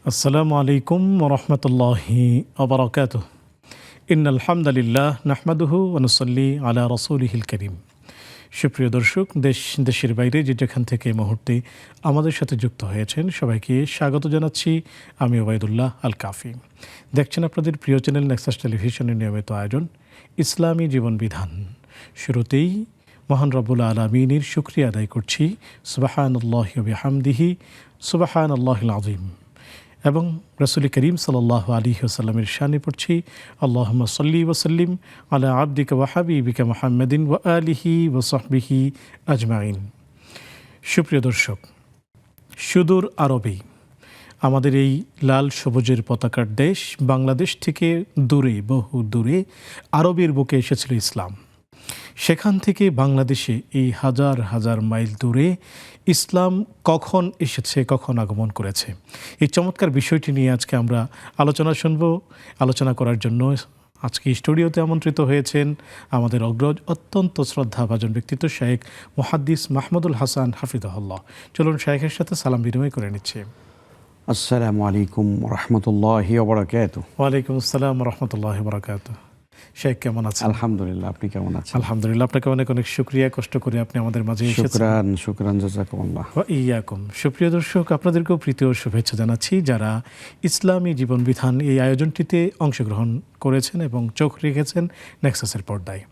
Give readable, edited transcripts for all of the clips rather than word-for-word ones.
আসসালামু আলাইকুম ওরহমতুল্লাহি ওবরাকাতুহ। ইন্নাল হামদুলিল্লাহ নাহমাদুহু ওয়া নুসাল্লি আলা রাসূলিহিল কারীম। সুপ্রিয় দর্শক, দেশের বাইরে যে যেখান থেকে এই মুহূর্তে আমাদের সাথে যুক্ত হয়েছেন সবাইকে স্বাগত জানাচ্ছি। আমি ওবায়দুল্লাহ আল কাফি। দেখছেন আপনাদের প্রিয় চ্যানেল নেক্সাস টেলিভিশনের নিয়মিত আয়োজন ইসলামী জীবন বিধান। শুরুতেই মহান রব্বুল আলামিনের শুকরিয়া আদায় করছি। সুবহানাল্লাহি ওয়া বিহামদিহি সুবহানাল্লাহিল আযীম। এবং রাসূল করিম সাল্লাল্লাহু আলাইহি ওয়াসাল্লামের শানে পড়ছি আল্লাহুম্মা সাল্লি ওয়া সাল্লিম আলা আবদিকা ওয়া হাবিবিকা মুহাম্মাদিন ওয়া আলিহি ওয়া সাহবিহি আজমাইন। সুপ্রিয় দর্শক, সুদূর আরবে আমাদের এই লাল সবুজের পতাকার দেশ বাংলাদেশ থেকে দূরে, বহু দূরে আরবের বুকে এসেছিল ইসলাম। সেখান থেকে বাংলাদেশে এই হাজার হাজার মাইল দূরে ইসলাম কখন এসেছে, কখন আগমন করেছে, এই চমৎকার বিষয়টি নিয়ে আজকে আমরা আলোচনা শুনব। আলোচনা করার জন্য আজকে স্টুডিওতে আমন্ত্রিত হয়েছেন আমাদের অগ্রজ, অত্যন্ত শ্রদ্ধাভাজন ব্যক্তিত্ব শেখ মুহাদ্দিস মাহমুদুল হাসান হাফিজাহুল্লাহ। চলুন শেখের সাথে সালাম বিনিময় করে নিচ্ছে। আসসালামু আলাইকুম রহমতুল্লাহি ওয়া বারাকাতুহু। ওয়ালাইকুম আসসালাম রহমতুল্লাহি ওয়া বারাকাতুহু। শেখ কেমন আছেন? আলহামদুলিল্লাহ, আপনি কেমন আছেন? আলহামদুলিল্লাহ, আপনাকে অনেক অনেক শুকরিয়া, কষ্ট করে আপনি আমাদের মাঝে এসেছেন। শুকরান জাযাকুমুল্লাহ। ওয়া ইয়াকুম। সুপ্রিয় দর্শক, আপনাদেরকেও প্রীতি ও শুভেচ্ছা জানাচ্ছি যারা ইসলামী জীবন বিধান এই আয়োজনটিতে অংশগ্রহণ করেছেন এবং চোখ রেখেছেন নেক্সাসের পর্দায়।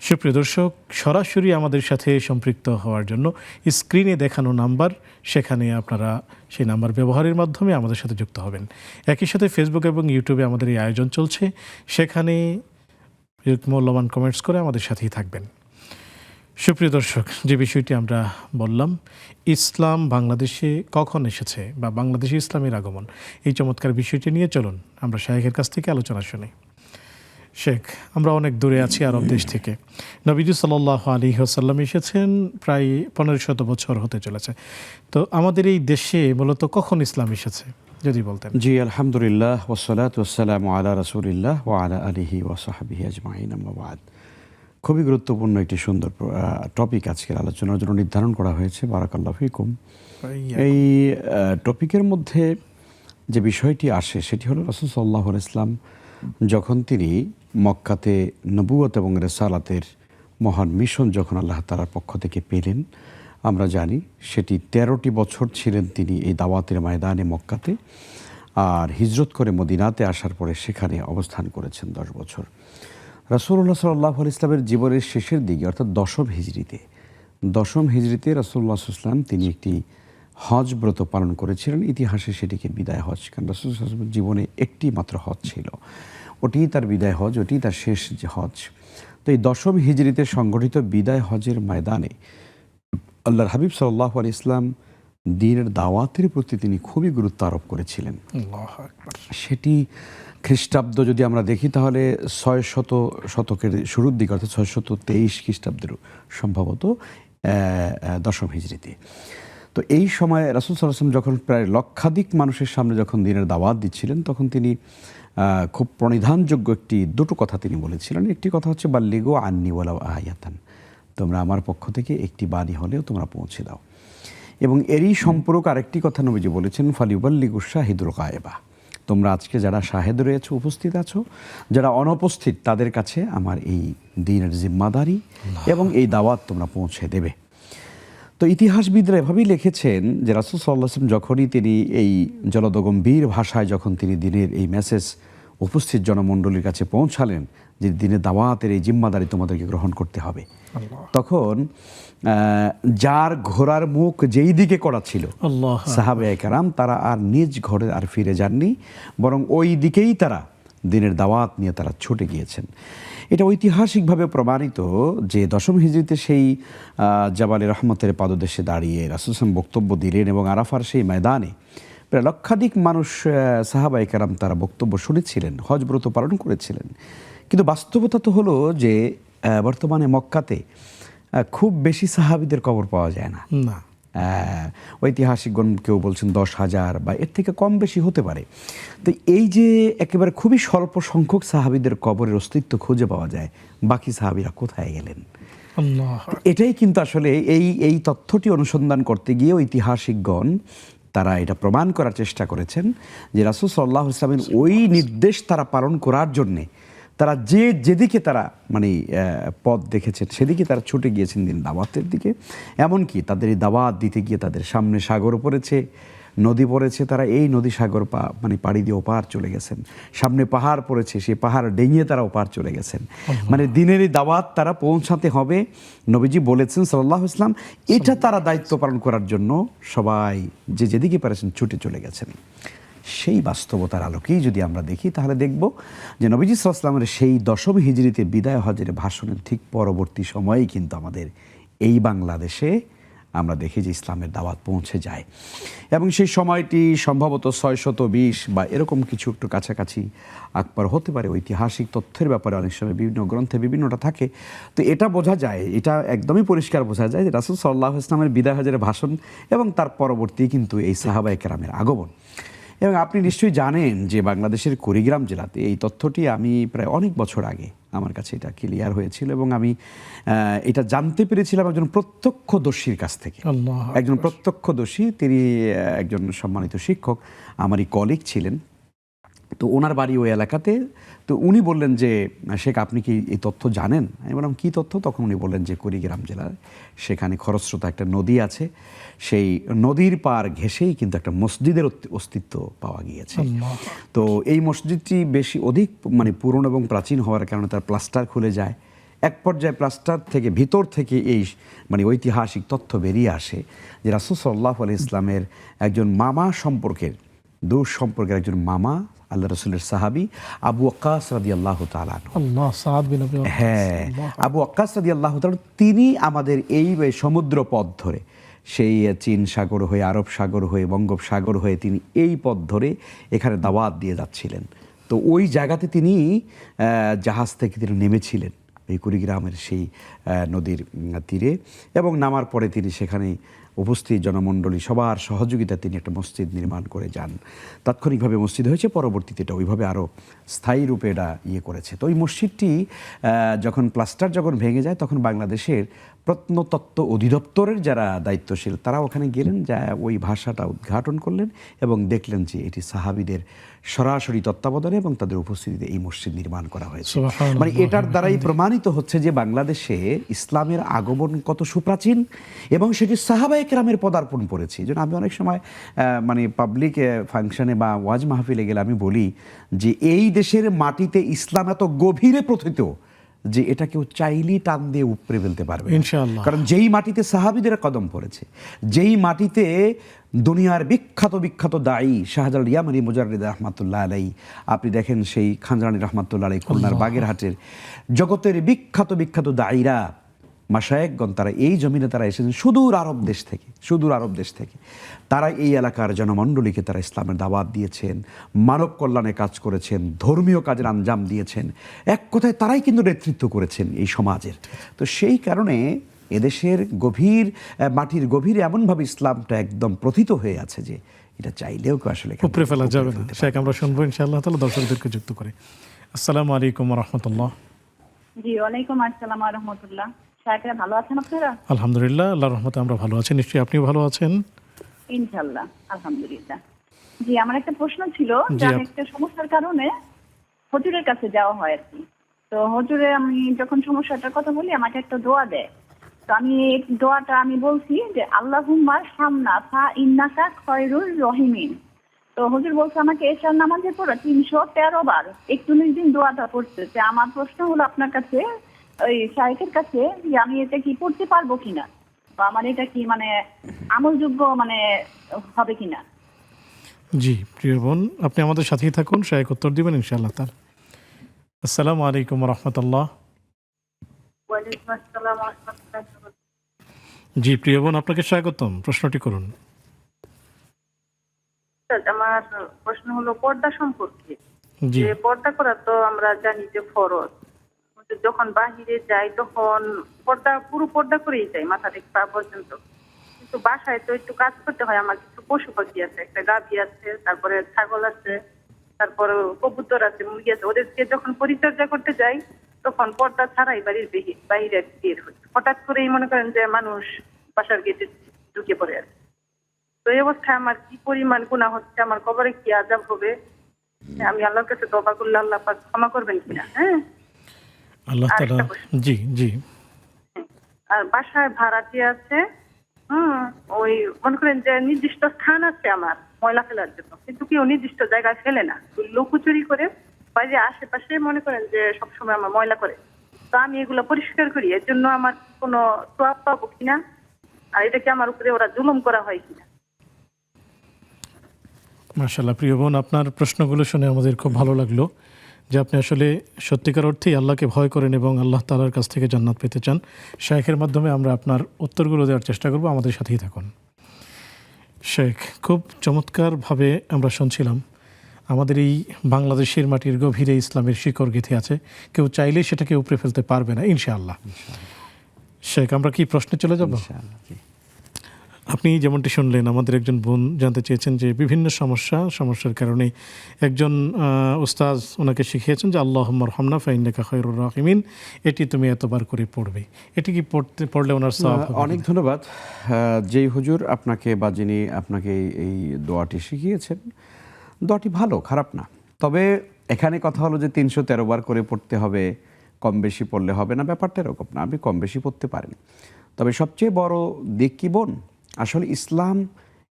সুপ্রিয় দর্শক, সরাসরি আমাদের সাথে সম্পৃক্ত হওয়ার জন্য স্ক্রিনে দেখানো নাম্বার, সেখানে আপনারা সেই নাম্বার ব্যবহারের মাধ্যমে আমাদের সাথে যুক্ত হবেন। একই সাথে ফেসবুক এবং ইউটিউবে আমাদের এই আয়োজন চলছে, সেখানে মূল্যবান কমেন্টস করে আমাদের সাথেই থাকবেন। সুপ্রিয় দর্শক, যে বিষয়টি আমরা বললাম, ইসলাম বাংলাদেশে কখন এসেছে বা বাংলাদেশে ইসলামের আগমন, এই চমৎকার বিষয়টি নিয়ে চলুন আমরা শাইখের কাছ থেকে আলোচনা শুনি। শেখ, আমরা অনেক দূরে আছি আরব দেশ থেকে। নবীজি সাল্লাল্লাহু আলাইহি ওয়াসাল্লাম এসেছেন প্রায় 1500 বছর হতে চলেছে। তো আমাদের এই দেশে মূলত কখন ইসলাম এসেছে যদি বলতেন? জি আলহামদুলিল্লাহ, ওয়াসসালাতু ওয়াসসালামু আলা রাসূলিল্লাহ ওয়া আলা আলিহি ওয়া সাহবিহি আজমাইন, আম্মা বাদ। খুবই গুরুত্বপূর্ণ একটি সুন্দর টপিক আজকের আলোচনার জন্য নির্ধারণ করা হয়েছে। বারাকাল্লাহু ফিকুম। এই টপিকের মধ্যে যে বিষয়টি আসে সেটি হলো রাসূল সাল্লাল্লাহু আলাইহি ওয়াসাল্লাম যখন তিনি মক্কাতে নবুয়ত এবং রিসালাতের মহান মিশন যখন আল্লাহ তাআলার পক্ষ থেকে পেলেন, আমরা জানি সেটি 13টি বছর ছিলেন তিনি এই দাওয়াতের ময়দানে মক্কাতে, আর হিজরত করে মদিনাতে আসার পরে সেখানে অবস্থান করেছেন 10 বছর। রাসূলুল্লাহ সাল্লাল্লাহু আলাইহি ওয়াসাল্লামের জীবনের শেষের দিকে অর্থাৎ দশম হিজরিতে রাসূলুল্লাহ সাল্লাল্লাহু আলাইহি ওয়াসাল্লাম তিনি একটি হজ ব্রত পালন করেছিলেন। ইতিহাসে সেটিকে বিদায় হজ, কারণ রাসূলুল্লাহ সাল্লাল্লাহু আলাইহি ওয়াসাল্লামের জীবনে একটি মাত্র হজ ছিল, ওটিই তার বিদায় হজ, ওটিই তার শেষ যে হজ। তো এই দশম হিজরিতে সংগঠিত বিদায় হজের ময়দানে আল্লাহর হাবিব সাল্লাল্লাহু আলাইহি ওয়াসাল্লাম দ্বীনের দাওয়াতের প্রতি তিনি খুবই গুরুত্ব আরোপ করেছিলেন। আল্লাহু আকবার। সেটি খ্রিস্টাব্দ যদি আমরা দেখি তাহলে 600 শতকের শুরুর দিকে, অর্থাৎ 623 খ্রিস্টাব্দের সম্ভবত দশম হিজরিতে। তো এই সময় রাসূল সাল্লাল্লাহু আলাইহি ওয়াসাল্লাম যখন প্রায় লক্ষাধিক মানুষের সামনে যখন দ্বীনের দাওয়াত দিচ্ছিলেন, তখন তিনি খুব প্রণিধানযোগ্য দুটো কথা তিনি বলেছিলেন। একটি কথা হচ্ছে বাল্লিগু আন্নি ওয়ালাউ আয়াতান, তোমরা আমার পক্ষ থেকে একটি বাণী হলেও তোমরা পৌঁছে দাও। এবং এরই সম্পর্ক আরেকটি কথা নবীজি বলেছেন, ফালিউবাল্লিগু শাহিদুল গায়বা, তোমরা আজকে যারা শাহেদ রয়েছে, উপস্থিত আছো, যারা অনুপস্থিত তাদের কাছে আমার এই দ্বীনের জিম্মাদারি এবং এই দাওয়াত তোমরা পৌঁছে দেবে। তো ইতিহাসবিদরা এভাবেই লিখেছেন যে রাসূল সাল্লাল্লাহু আলাইহি ওয়াসাল্লাম যখনই তিনি এই জলদগম্ভীর ভাষায় যখন তিনি দ্বীনের এই মেসেজ উপস্থিত জনমণ্ডলীর কাছে পৌঁছালেন যে দ্বীনের দাওয়াতের এই জিম্মাদারি তোমাদেরকে গ্রহণ করতে হবে, তখন যার ঘোড়ার মুখ যেই দিকে করা ছিল সাহাবায়ে কেরাম তারা আর নিজ ঘরে আর ফিরে যাননি, বরং ওই দিকেই তারা দ্বীনের দাওয়াত নিয়ে তারা ছুটে গিয়েছেন। এটা ঐতিহাসিকভাবে প্রমাণিত যে দশম হিজরিতে সেই জাবালে রহমতের পাদদেশে দাঁড়িয়ে রাসূল সাল্লাল্লাহু আলাইহি ওয়াসাল্লাম বক্তব্য দিলেন এবং আরাফার সেই ময়দানে প্রায় লক্ষাধিক মানুষ সাহাবায়ে কেরাম তারা বক্তব্য শুনেছিলেন, হজ ব্রত পালন করেছিলেন। কিন্তু বাস্তবতা তো হলো যে বর্তমানে মক্কাতে খুব বেশি সাহাবীদের কবর পাওয়া যায় না। ঐতিহাসিকগণ কেউ বলছেন 10,000 বা এর থেকে কম বেশি হতে পারে। তো এই যে একেবারে খুবই স্বল্প সংখ্যক সাহাবীদের কবরের অস্তিত্ব খুঁজে পাওয়া যায়, বাকি সাহাবীরা কোথায় গেলেন? এটাই কিন্তু আসলে এই তথ্যটি অনুসন্ধান করতে গিয়ে ঐতিহাসিকগণ তারা এটা প্রমাণ করার চেষ্টা করেছেন যে রাসূল সাল্লাল্লাহু আলাইহি ওয়াসাল্লামের ওই নির্দেশ তারা পালন করার জন্যে তারা যেদিকে তারা মানে পথ দেখেছেন সেদিকে তারা ছুটে গিয়েছেন দিন দাওয়াতের দিকে। এমনকি তাদের এই দাওয়াত দিতে গিয়ে তাদের সামনে সাগর পড়েছে, নদী পড়েছে, তারা এই নদী সাগর মানে পাড়ি দিয়ে ওপার চলে গেছেন। সামনে পাহাড় পড়েছে, সেই পাহাড় ডেঙিয়ে তারা ওপার চলে গেছেন। মানে দিনের এই দাওয়াত তারা পৌঁছাতে হবে, নবীজি বলেছেন সাল্লাল্লাহু আলাইহি ওয়াসাল্লাম, এটা তারা দায়িত্ব পালন করার জন্য সবাই যেদিকে পারেছেন ছুটে চলে গেছেন। সেই বাস্তবতার আলোকেই যদি আমরা দেখি তাহলে দেখব যে নবীজি সাল্লাল্লাহু আলাইহি ওয়াসাল্লামের সেই 10ম হিজরিতে বিদায় হজের ভাষণের ঠিক পরবর্তী সময়েই কিন্তু আমাদের এই বাংলাদেশে আমরা দেখি যে ইসলামের দাওয়াত পৌঁছে যায়। এবং সেই সময়টি সম্ভবত 620 বা এরকম কিছু একটু কাছাকাছি আকবর হতে পারে। ঐতিহাসিক তথ্যের ব্যাপারে অনেক সময় বিভিন্ন গ্রন্থে বিভিন্নটা থাকে। তো এটা বোঝা যায়, এটা একদমই পরিষ্কার বোঝা যায় যে রাসূল সাল্লাল্লাহু আলাইহি ওয়াসাল্লামের বিদায় হজের ভাষণ এবং তার পরবর্তী কিন্তু এই সাহাবায়ে কেরামের আগমন। এবং আপনি নিশ্চয়ই জানেন যে বাংলাদেশের কুড়িগ্রাম জেলাতে এই তথ্যটি আমি প্রায় অনেক বছর আগে আমার কাছে এটা ক্লিয়ার হয়েছিল এবং আমি এটা জানতে পেরেছিলাম একজন প্রত্যক্ষদর্শীর কাছ থেকে। একজন প্রত্যক্ষদর্শী, তিনি একজন সম্মানিত শিক্ষক, আমারই কলিগ ছিলেন। তো ওনার বাড়ি ওই এলাকাতে। তো উনি বললেন যে শেখ আপনি কি এই তথ্য জানেন? আমি বললাম কী তথ্য? তখন উনি বললেন যে কুড়িগ্রাম জেলার সেখানে খরস্রোতা একটা নদী আছে, সেই নদীর পার ঘেঁষেই কিন্তু একটা মসজিদের অস্তিত্ব পাওয়া গিয়েছে। তো এই মসজিদটি অধিক মানে পুরনো এবং প্রাচীন হওয়ার কারণে তার প্লাস্টার খুলে যায়। এক পর্যায়ে প্লাস্টার থেকে ভিতর থেকে এই মানে ঐতিহাসিক তথ্য বেরিয়ে আসে যে রাসূল সাল্লাল্লাহু আলাইহি ওয়াসাল্লামের একজন মামা সম্পর্কের, দূর সম্পর্কের একজন মামা, আল্লাহ রাসূলের সাহাবী আবু ওয়াক্কাস রাদিয়াল্লাহু তাআলা আনহু। হ্যাঁ, আবু ওয়াক্কাস রাদিয়াল্লাহু তাআলা, তিনি আমাদের এই সমুদ্র পথ ধরে সেই চীন সাগর হয়ে, আরব সাগর হয়ে, বঙ্গোপসাগর হয়ে তিনি এই পথ ধরে এখানে দাওয়াত দিয়ে যাচ্ছিলেন। তো ওই জায়গাতে তিনি জাহাজ থেকে তিনি নেমেছিলেন এই কুড়িগ্রামের সেই নদীর তীরে, এবং নামার পরে তিনি সেখানে উপস্থিত জনমণ্ডলী সবার সহযোগিতা তিনি একটা মসজিদ নির্মাণ করে যান। তাৎক্ষণিকভাবে মসজিদ হয়েছে, পরবর্তীতে এটা ওইভাবে আরও স্থায়ী রূপে এটা করেছে। তো ওই মসজিদটি প্লাস্টার যখন ভেঙে যায় তখন বাংলাদেশের প্রত্নতত্ত্ব অধিদপ্তরের যারা দায়িত্বশীল তারা ওখানে গেলেন, যা ওই ভাষাটা উদ্ঘাটন করলেন এবং দেখলেন যে এটি সাহাবীদের সরাসরি তত্ত্বাবধানে এবং তাদের উপস্থিতিতে এই মসজিদ নির্মাণ করা হয়েছে। মানে এটার দ্বারাই প্রমাণিত হচ্ছে যে বাংলাদেশে ইসলামের আগমন কত সুপ্রাচীন এবং সেটি সাহাবায়ে কেরামের পদার্পণ করেছে। এই জন্য আমি অনেক সময় মানে পাবলিক ফাংশনে বা ওয়াজ মাহফিলে গেলে আমি বলি যে এই দেশের মাটিতে ইসলাম এত গভীরে প্রথিত যে এটা কেউ চাইলেই টান দিয়ে উপড়ে ফেলতে পারবে ইনশাআল্লাহ। কারণ যেই মাটিতে সাহাবীদের কদম পড়েছে, যেই মাটিতে দুনিয়ার বিখ্যাত দায়ী শাহজালাল ইয়ামানি মুজাররিদ রাহমাতুল্লাহ আলাইহি, আপনি দেখেন সেই খানজানি রাহমাতুল্লাহ আলাইহি খুলনার বাগেরহাটের জগতের বিখ্যাত দায়ীরা, মাশায়েখগণ, তারা এই জমিনে তারা এসেছেন সুদূর আরব দেশ থেকে। তারা এই এলাকার জনমণ্ডলীকে তারা ইসলামের দাওয়াত দিয়েছেন, মানব কল্যাণে কাজ করেছেন, ধর্মীয় কাজের আঞ্জাম দিয়েছেন। এক কথায় তারাই কিন্তু নেতৃত্ব করেছেন এই সমাজের। তো সেই কারণে এদেশের মাটির গভীরে এমনভাবে ইসলামটা একদম প্রথিত হয়ে আছে যে এটা চাইলেও কেউ আসলে উপরে ফেলা যাবে না। শেখ, আমরা শুনবো ইনশাআল্লাহ তাআলা দর্শকদেরকে যুক্ত করে। আসসালামু আলাইকুম ওয়া রাহমাতুল্লাহ। জি, ওয়ালাইকুম আসসালাম ওয়া রাহমাতুল্লাহ। শায়খরা ভালো আছেন আপনারা? আলহামদুলিল্লাহ, আল্লাহর রহমতে আমরা ভালো আছি। নিশ্চয়ই আপনিও ভালো আছেন? ইনশাআল্লাহ, আলহামদুলিল্লাহ। জি, আমার একটা প্রশ্ন ছিল যে আমি একটা সমস্যার কারণে হুজুরের কাছে যাওয়া হয় আর কি। তো হুজুরে আমি যখন সমস্যাটার কথা বলি আমাকে একটা দোয়া দেয়। তো আমি এই দোয়াটা আমি বলছি যে আল্লাহুম্মা শামনা ফা ইন্নাকা খয়রুর রহিমিন। তো হুজুর বলছে আমাকে এশার নামাজের পর 313 বার 41 দিন দোয়াটা পড়তে। যে আমার প্রশ্ন হলো আপনার কাছে, ওই শাইখের কাছে, যে আমি এটা কি পড়তে পারবো কিনা, বা আমার এটা কি মানে আমলযোগ্য মানে হবে কিনা। জি প্রিয় বোন, আপনি আমাদের সাথেই থাকুন, শাইখ উত্তর দিবেন ইনশাআল্লাহ তাআলা। আসসালামু আলাইকুম ওয়া রাহমাতুল্লাহ। ওয়ালাইকুম আসসালাম ওয়া রাহমাতুল্লাহ। জি প্রিয় বোন, আপনাকে স্বাগতম, প্রশ্নটি করুন। আমার প্রশ্ন হলো পর্দা সম্পর্কে। যে পর্দা করা তো আমরা জানি যে ফরজ, যখন বাহিরে যাই তখন পুরো পর্দা করেই যাই মাথা থেকে পা পর্যন্ত। কিন্তু বাসায় তো একটু কাজ করতে হয়, আমার কিছু পশু পাখি আছে, একটা গাভী আছে, তারপরে ছাগল আছে, তারপরে কবুতর আছে, মুরগি আছে। ওদেরকে যখন পরিচর্যা করতে যাই তখন পর্দা ছাড়াই বাড়ির বাইরে বের হই। হঠাৎ করেই মনে করেন যে মানুষ বাসার গেটে ঢুকে পড়ে আছে। তো এই অবস্থায় আমার কি পরিমাণ গুনাহ হচ্ছে, আমার কবরে কি আযাব হবে, আমি আল্লাহর কাছে তওবা করলে আল্লাহ পাক ক্ষমা করবেন কিনা? হ্যাঁ, আল্লাহ আর তাআলা একটা প্রশ্ন। জি জি আর বাসায় ভাড়াটি আছে, ওই মনে করেন যে নির্দিষ্ট স্থান আছে আমার ময়লা ফেলার জন্য, কিন্তু কেউ নির্দিষ্ট জায়গায় ফেলে না, লুকোচুরি করে বাইরে আশেপাশে মনে করেন যে সবসময় আমার ময়লা করে। তো আমি এগুলো পরিষ্কার করি, এর জন্য আমার কোনো সওয়াব পাবো কিনা, আর এটা কি আমার উপরে ওরা জুলুম করা হয় কিনা? মাশাআল্লাহ। প্রিয় বোন, আপনার প্রশ্নগুলো শুনে আমাদের খুব ভালো লাগলো যে আপনি আসলে সত্যিকার অর্থেই আল্লাহকে ভয় করেন এবং আল্লাহ তাআলার কাছ থেকে জান্নাত পেতে চান। শাইখের মাধ্যমে আমরা আপনার উত্তরগুলো দেওয়ার চেষ্টা করব, আমাদের সাথেই থাকুন। শেখ, খুব চমৎকারভাবে আমরা শুনছিলাম আমাদের এই বাংলাদেশের মাটির গভীরে ইসলামের শিকড় গেঁথে আছে, কেউ চাইলেই সেটাকে উপড়ে ফেলতে পারবে না ইনশাআল্লাহ। শেখ, আমরা কি প্রশ্নে চলে যাব? ইনশাআল্লাহ, জি। আপনি যেমনটি শুনলেন, আমাদের একজন বোন জানতে চেয়েছেন যে বিভিন্ন সমস্যার কারণে একজন উস্তাজ ওনাকে শিখিয়েছেন যে আল্লাহুম্মা আরহামনা ফাইন্নাকা খায়রুর রাহিমিন, এটি তুমি এতবার করে পড়বে। এটি কি পড়লে ওনার সওয়াব হবে? অনেক ধন্যবাদ। যেই হুজুর আপনাকে বা যিনি আপনাকে এই দোয়াটি শিখিয়েছেন, দোয়াটি ভালো, খারাপ না। তবে এখানে কথা হলো যে 313 বার করে পড়তে হবে, কম বেশি পড়লে হবে না, ব্যাপারটা এরকম না। আপনি কম বেশি পড়তে পারেন। তবে সবচেয়ে বড় দিক কি বোন, আসলে ইসলাম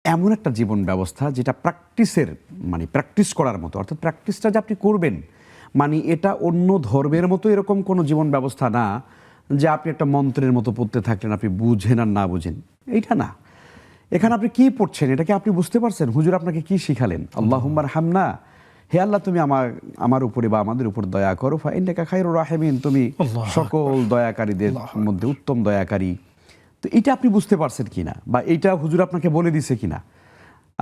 এমন একটা জীবন ব্যবস্থা যেটা প্র্যাকটিস করার মতো, অর্থাৎ প্র্যাকটিসটা যে আপনি করবেন, মানে এটা অন্য ধর্মের মতো এরকম কোনো জীবন ব্যবস্থা না যে আপনি একটা মন্ত্রের মতো পড়তে থাকলেন, আপনি বুঝেন আর না বুঝেন, এইটা না। এখানে আপনি কি পড়ছেন এটা কি আপনি বুঝতে পারছেন? হুজুর আপনাকে কি শিখালেন? আল্লাহুম্মা আরহামনা, হে আল্লাহ তুমি আমার উপরে বা আমাদের উপর দয়া করো, ফাইন্নাকা খায়রুর রাহিমিন, তুমি সকল দয়াকারীদের মধ্যে উত্তম দয়াকারী। তো এটা আপনি বুঝতে পারছেন কিনা, বা এইটা হুজুর আপনাকে বলে দিছে কিনা,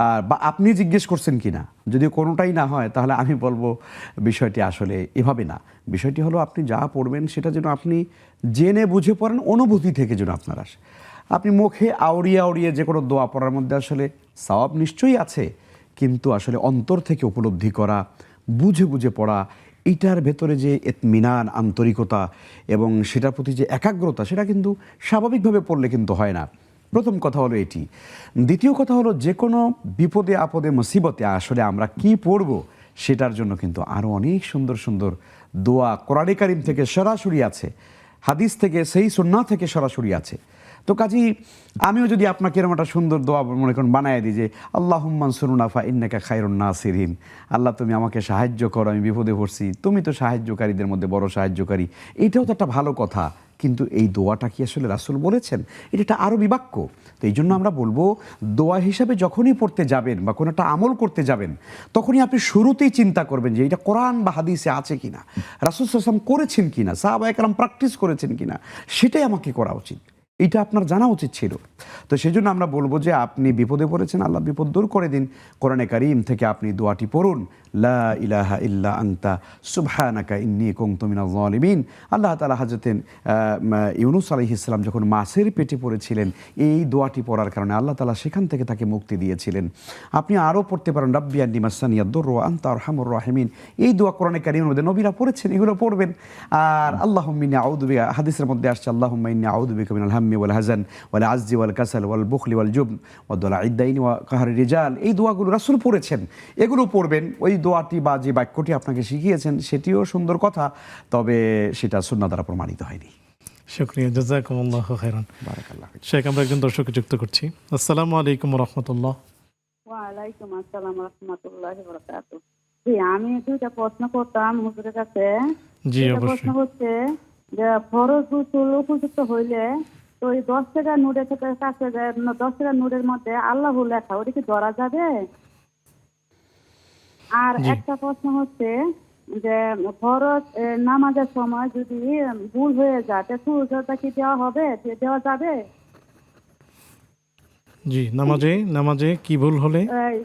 আর বা আপনি জিজ্ঞেস করছেন কিনা। যদি কোনোটাই না হয় তাহলে আমি বলবো বিষয়টি আসলে এভাবে না। বিষয়টি হলো আপনি যা পড়বেন সেটা যেন আপনি জেনে বুঝে পড়েন, অনুভূতি থেকে যেন আপনার আসে। আপনি মুখে আউড়িয়ে যে কোনো দোয়া পড়ার মধ্যে আসলে সওয়াব নিশ্চয়ই আছে, কিন্তু আসলে অন্তর থেকে উপলব্ধি করা, বুঝে পড়া, এইটার ভেতরে যে ইতমিনান, আন্তরিকতা এবং সেটার প্রতি যে একাগ্রতা, সেটা কিন্তু স্বাভাবিকভাবে পড়লে কিন্তু হয় না। প্রথম কথা হলো এটি। দ্বিতীয় কথা হলো যে কোনো বিপদে আপদে মুসিবতে আসলে আমরা কি পড়ব সেটার জন্য কিন্তু আরও অনেক সুন্দর সুন্দর দোয়া কোরআনে কারিম থেকে সরাসরি আছে, হাদিস থেকে, সেই সুন্নাহ থেকে সরাসরি আছে। তো কাজেই আমিও যদি আপনাকে এরকম একটা সুন্দর দোয়া মনে করেন বানায় দিই যে আল্লাহুম্মা আনসুরনা ফাইন্নাকা খায়রুন নাসিরিন, আল্লাহ তুমি আমাকে সাহায্য করো, আমি বিপদে পড়ছি, তুমি তো সাহায্যকারীদের মধ্যে বড় সাহায্যকারী, এটাও তো একটা ভালো কথা। কিন্তু এই দোয়াটা কি আসলে রাসূল বলেছেন? এটা একটা আরবি বাক্য। তো এই জন্য আমরা বলবো দোয়া হিসাবে যখনই পড়তে যাবেন বা কোনো একটা আমল করতে যাবেন, তখনই আপনি শুরুতেই চিন্তা করবেন যে এটা কোরআন বা হাদিসে আছে কিনা, রাসূল সাল্লাল্লাহু আলাইহি ওয়াসাল্লাম করেছেন কিনা, সাহাবায়ে কেরাম প্র্যাকটিস করেছেন কিনা, সেটাই আমাকে করা উচিত। এটা আপনার জানা উচিত ছিল। তো সেই জন্য আমরা বলবো যে আপনি বিপদে পড়েছেন, আল্লাহ বিপদ দূর করে দিন। কোরআনে কারীম থেকে আপনি দোয়াটি পড়ুন, লা ইলাহা ইল্লা আনতা সুবহানাকা ইন্নী কুনতু মিনাজ জালিমিন। আল্লাহ তাআলা হযরত ইউনূস আলাইহিস সালাম যখন মাছের পেটে পড়েছিলেন, এই দোয়াটি পড়ার কারণে আল্লাহ তাআলা সেখান থেকে তাকে মুক্তি দিয়েছিলেন। আপনি আরও পড়তে পারেন রাব্বি আন্নী মাসানিয়াদ দুররু ওয়া আনতা আরহামুর রাহিমিন। এই দোয়া কোরআনে কারীমের মধ্যে নবীরা পড়েছেন, এগুলো পড়বেন। আর আল্লাহুম্মা ইন্নী আউযু বিকা, হাদিসের মধ্যে আসছে আল্লাহুম্মা ইন্নী আউযু বিকা মিনাল হাম্মি ওয়াল হাযান ওয়াল আজজি ওয়াল কাসাল ওয়াল বুখলি ওয়াল জুবন ওয়া দালাঈদ দাইনি ওয়া কাহরির রিজাল। এই দোয়াগুলো রাসূল পড়েছেন, এগুলো পড়বেন। ওই দোয়াটি বা যে বাক্যটি আপনাকে শিখিয়েছেন সেটিও সুন্দর কথা, তবে সেটা সুন্নাহ দ্বারা প্রমাণিত হয়নি। শুকরিয়া, জাযাকুমুল্লাহু খাইরান। বারাকাল্লাহ। শেখ, আমরা একজন দর্শককে যুক্ত করছি। আসসালামু আলাইকুম ওয়া রাহমাতুল্লাহ। ওয়ালাইকুম আসসালাম ওয়া রাহমাতুল্লাহি ওয়া বারাকাতুহু। জি, আমি দুইটা প্রশ্ন করতাম হুজুরের কাছে। জি, একটা অবশ্যই। প্রশ্ন হচ্ছে যে ফরজ গোসল উপযুক্ত হইলে তো ওই 10 টাকা নোটের কাছে 10 টাকা নোটের মধ্যে আল্লাহু লেখা, ওটা কি ধরা যাবে? আর জি। একটা প্রশ্ন হচ্ছে যে ফরজ নামাজের সময় যদি ভুল হয়ে যায়, তো সুজদা কি দেওয়া যাবে? জি, নামাজে কি ভুল হলে? এই,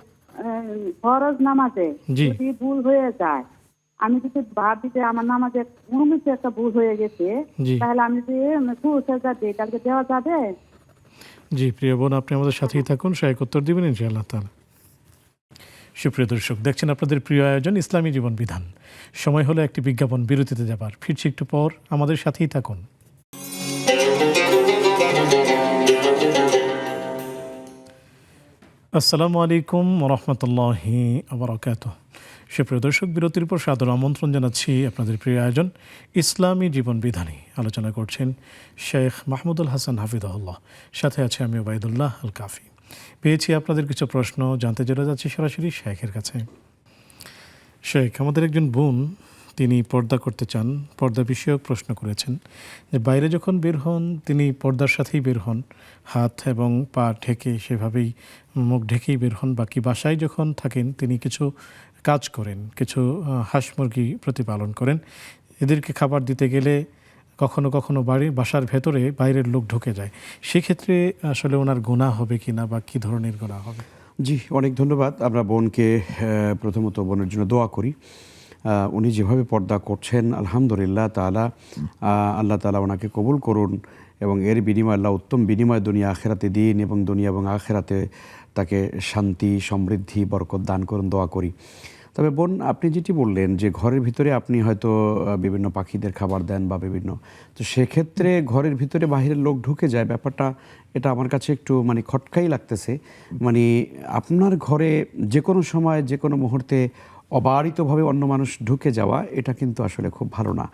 ফরজ নামাজে জি। যদি ভুল হয়ে যায়, আমি যদি ভাবি যে আমার নামাজে কোনো কিছু একটা ভুল হয়ে গেছে, জি। তাহলে আমি যদি সুজদা দিই, তাহলে কি দেওয়া যাবে? জি, প্রিয় বোন, আপনি আমাদের সাথেই থাকুন, শেখ উত্তর দিবেন ইনশাআল্লাহ তাআলা। সুপ্রিয় দর্শক, দেখছেন আপনাদের প্রিয় আয়োজন ইসলামী জীবন বিধান। সময় হলো একটি বিজ্ঞাপন বিরতিতে যাবার। ফিরছি একটু পর, আমাদের সাথেই থাকুন। আসসালামু আলাইকুম রহমতুল্লাহি আবরাকাত। সুপ্রিয় দর্শক, বিরতির পর সাদর আমন্ত্রণ জানাচ্ছি আপনাদের প্রিয় আয়োজন ইসলামী জীবন বিধানী। আলোচনা করছেন শেখ মাহমুদুল হাসান হাফিজাহুল্লাহ, সাথে আছে আমি ওবায়দুল্লাহ আল কাফি। পেয়েছি আপনাদের কিছু প্রশ্ন, জানতে চলে যাচ্ছি সরাসরি শেখের কাছে। শেখ, আমাদের একজন বোন, তিনি পর্দা করতে চান, পর্দা বিষয়ক প্রশ্ন করেছেন যে বাইরে যখন বের হন তিনি পর্দার সাথেই বের হন, হাত এবং পা ঢেকে, সেভাবেই মুখ ঢেকেই বের হন। বাকি বাসায় যখন থাকেন তিনি কিছু কাজ করেন, কিছু হাঁস মুরগি প্রতিপালন করেন। এদেরকে খাবার দিতে গেলে কখনো কখনো বাসার ভেতরে বাইরের লোক ঢুকে যায়। সেক্ষেত্রে আসলে ওনার গুনাহ হবে কিনা বা কী ধরনের গুনাহ হবে? জি, অনেক ধন্যবাদ। আমরা বোনকে প্রথমত বোনের জন্য দোয়া করি। উনি যেভাবে পর্দা করছেন আলহামদুলিল্লাহ তাআলা, আল্লাহ তাআলা ওনাকে কবুল করুন এবং এর বিনিময়ে আল্লাহ উত্তম বিনিময় দুনিয়া আখেরাতে দিন এবং দুনিয়া এবং আখেরাতে তাকে শান্তি, সমৃদ্ধি, বরকত দান করুন, দোয়া করি। তবে বোন, আপনি যেটি বললেন যে ঘরের ভিতরে আপনি হয়তো বিভিন্ন পাখিদের খাবার দেন বা বিভিন্ন, তো সেক্ষেত্রে ঘরের ভিতরে বাহিরের লোক ঢুকে যায়, ব্যাপারটা এটা আমার কাছে একটু মানে খটকাই লাগতেছে। মানে আপনার ঘরে যে কোনো সময় যে কোনো মুহূর্তে অবারিতভাবে অন্য মানুষ ঢুকে যাওয়া, এটা কিন্তু আসলে খুব ভালো না।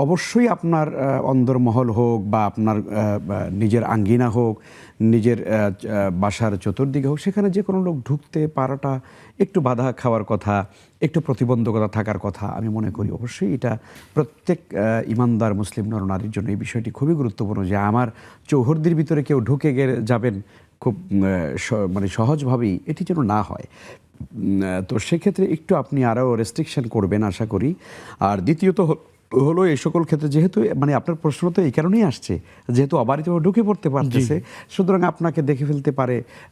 অবশ্যই আপনার অন্দরমহল হোক বা আপনার নিজের আঙ্গিনা হোক, নিজের বাসার চতুর্দিকে হোক, সেখানে যে কোনো লোক ঢুকতে পারাটা একটু বাধা খাওয়ার কথা, একটু প্রতিবন্ধকতা থাকার কথা আমি মনে করি। অবশ্যই এটা প্রত্যেক ইমানদার মুসলিম নরনারীর জন্য এই বিষয়টি খুবই গুরুত্বপূর্ণ যে আমার চৌহদ্দির ভিতরে কেউ ঢুকে যাবেন খুব মানে সহজভাবেই, এটি যেন না হয়। তো সেক্ষেত্রে একটু আপনি আরও রেস্ট্রিকশন করবেন আশা করি। আর দ্বিতীয়ত হলো এই সকল ক্ষেত্রে যেহেতু মানে আপনার প্রশ্ন তো এই কারণেই আসছে, যেহেতু অবারিতভাবে ঢুকে পড়তে পারতেছে, সুতরাং আপনাকে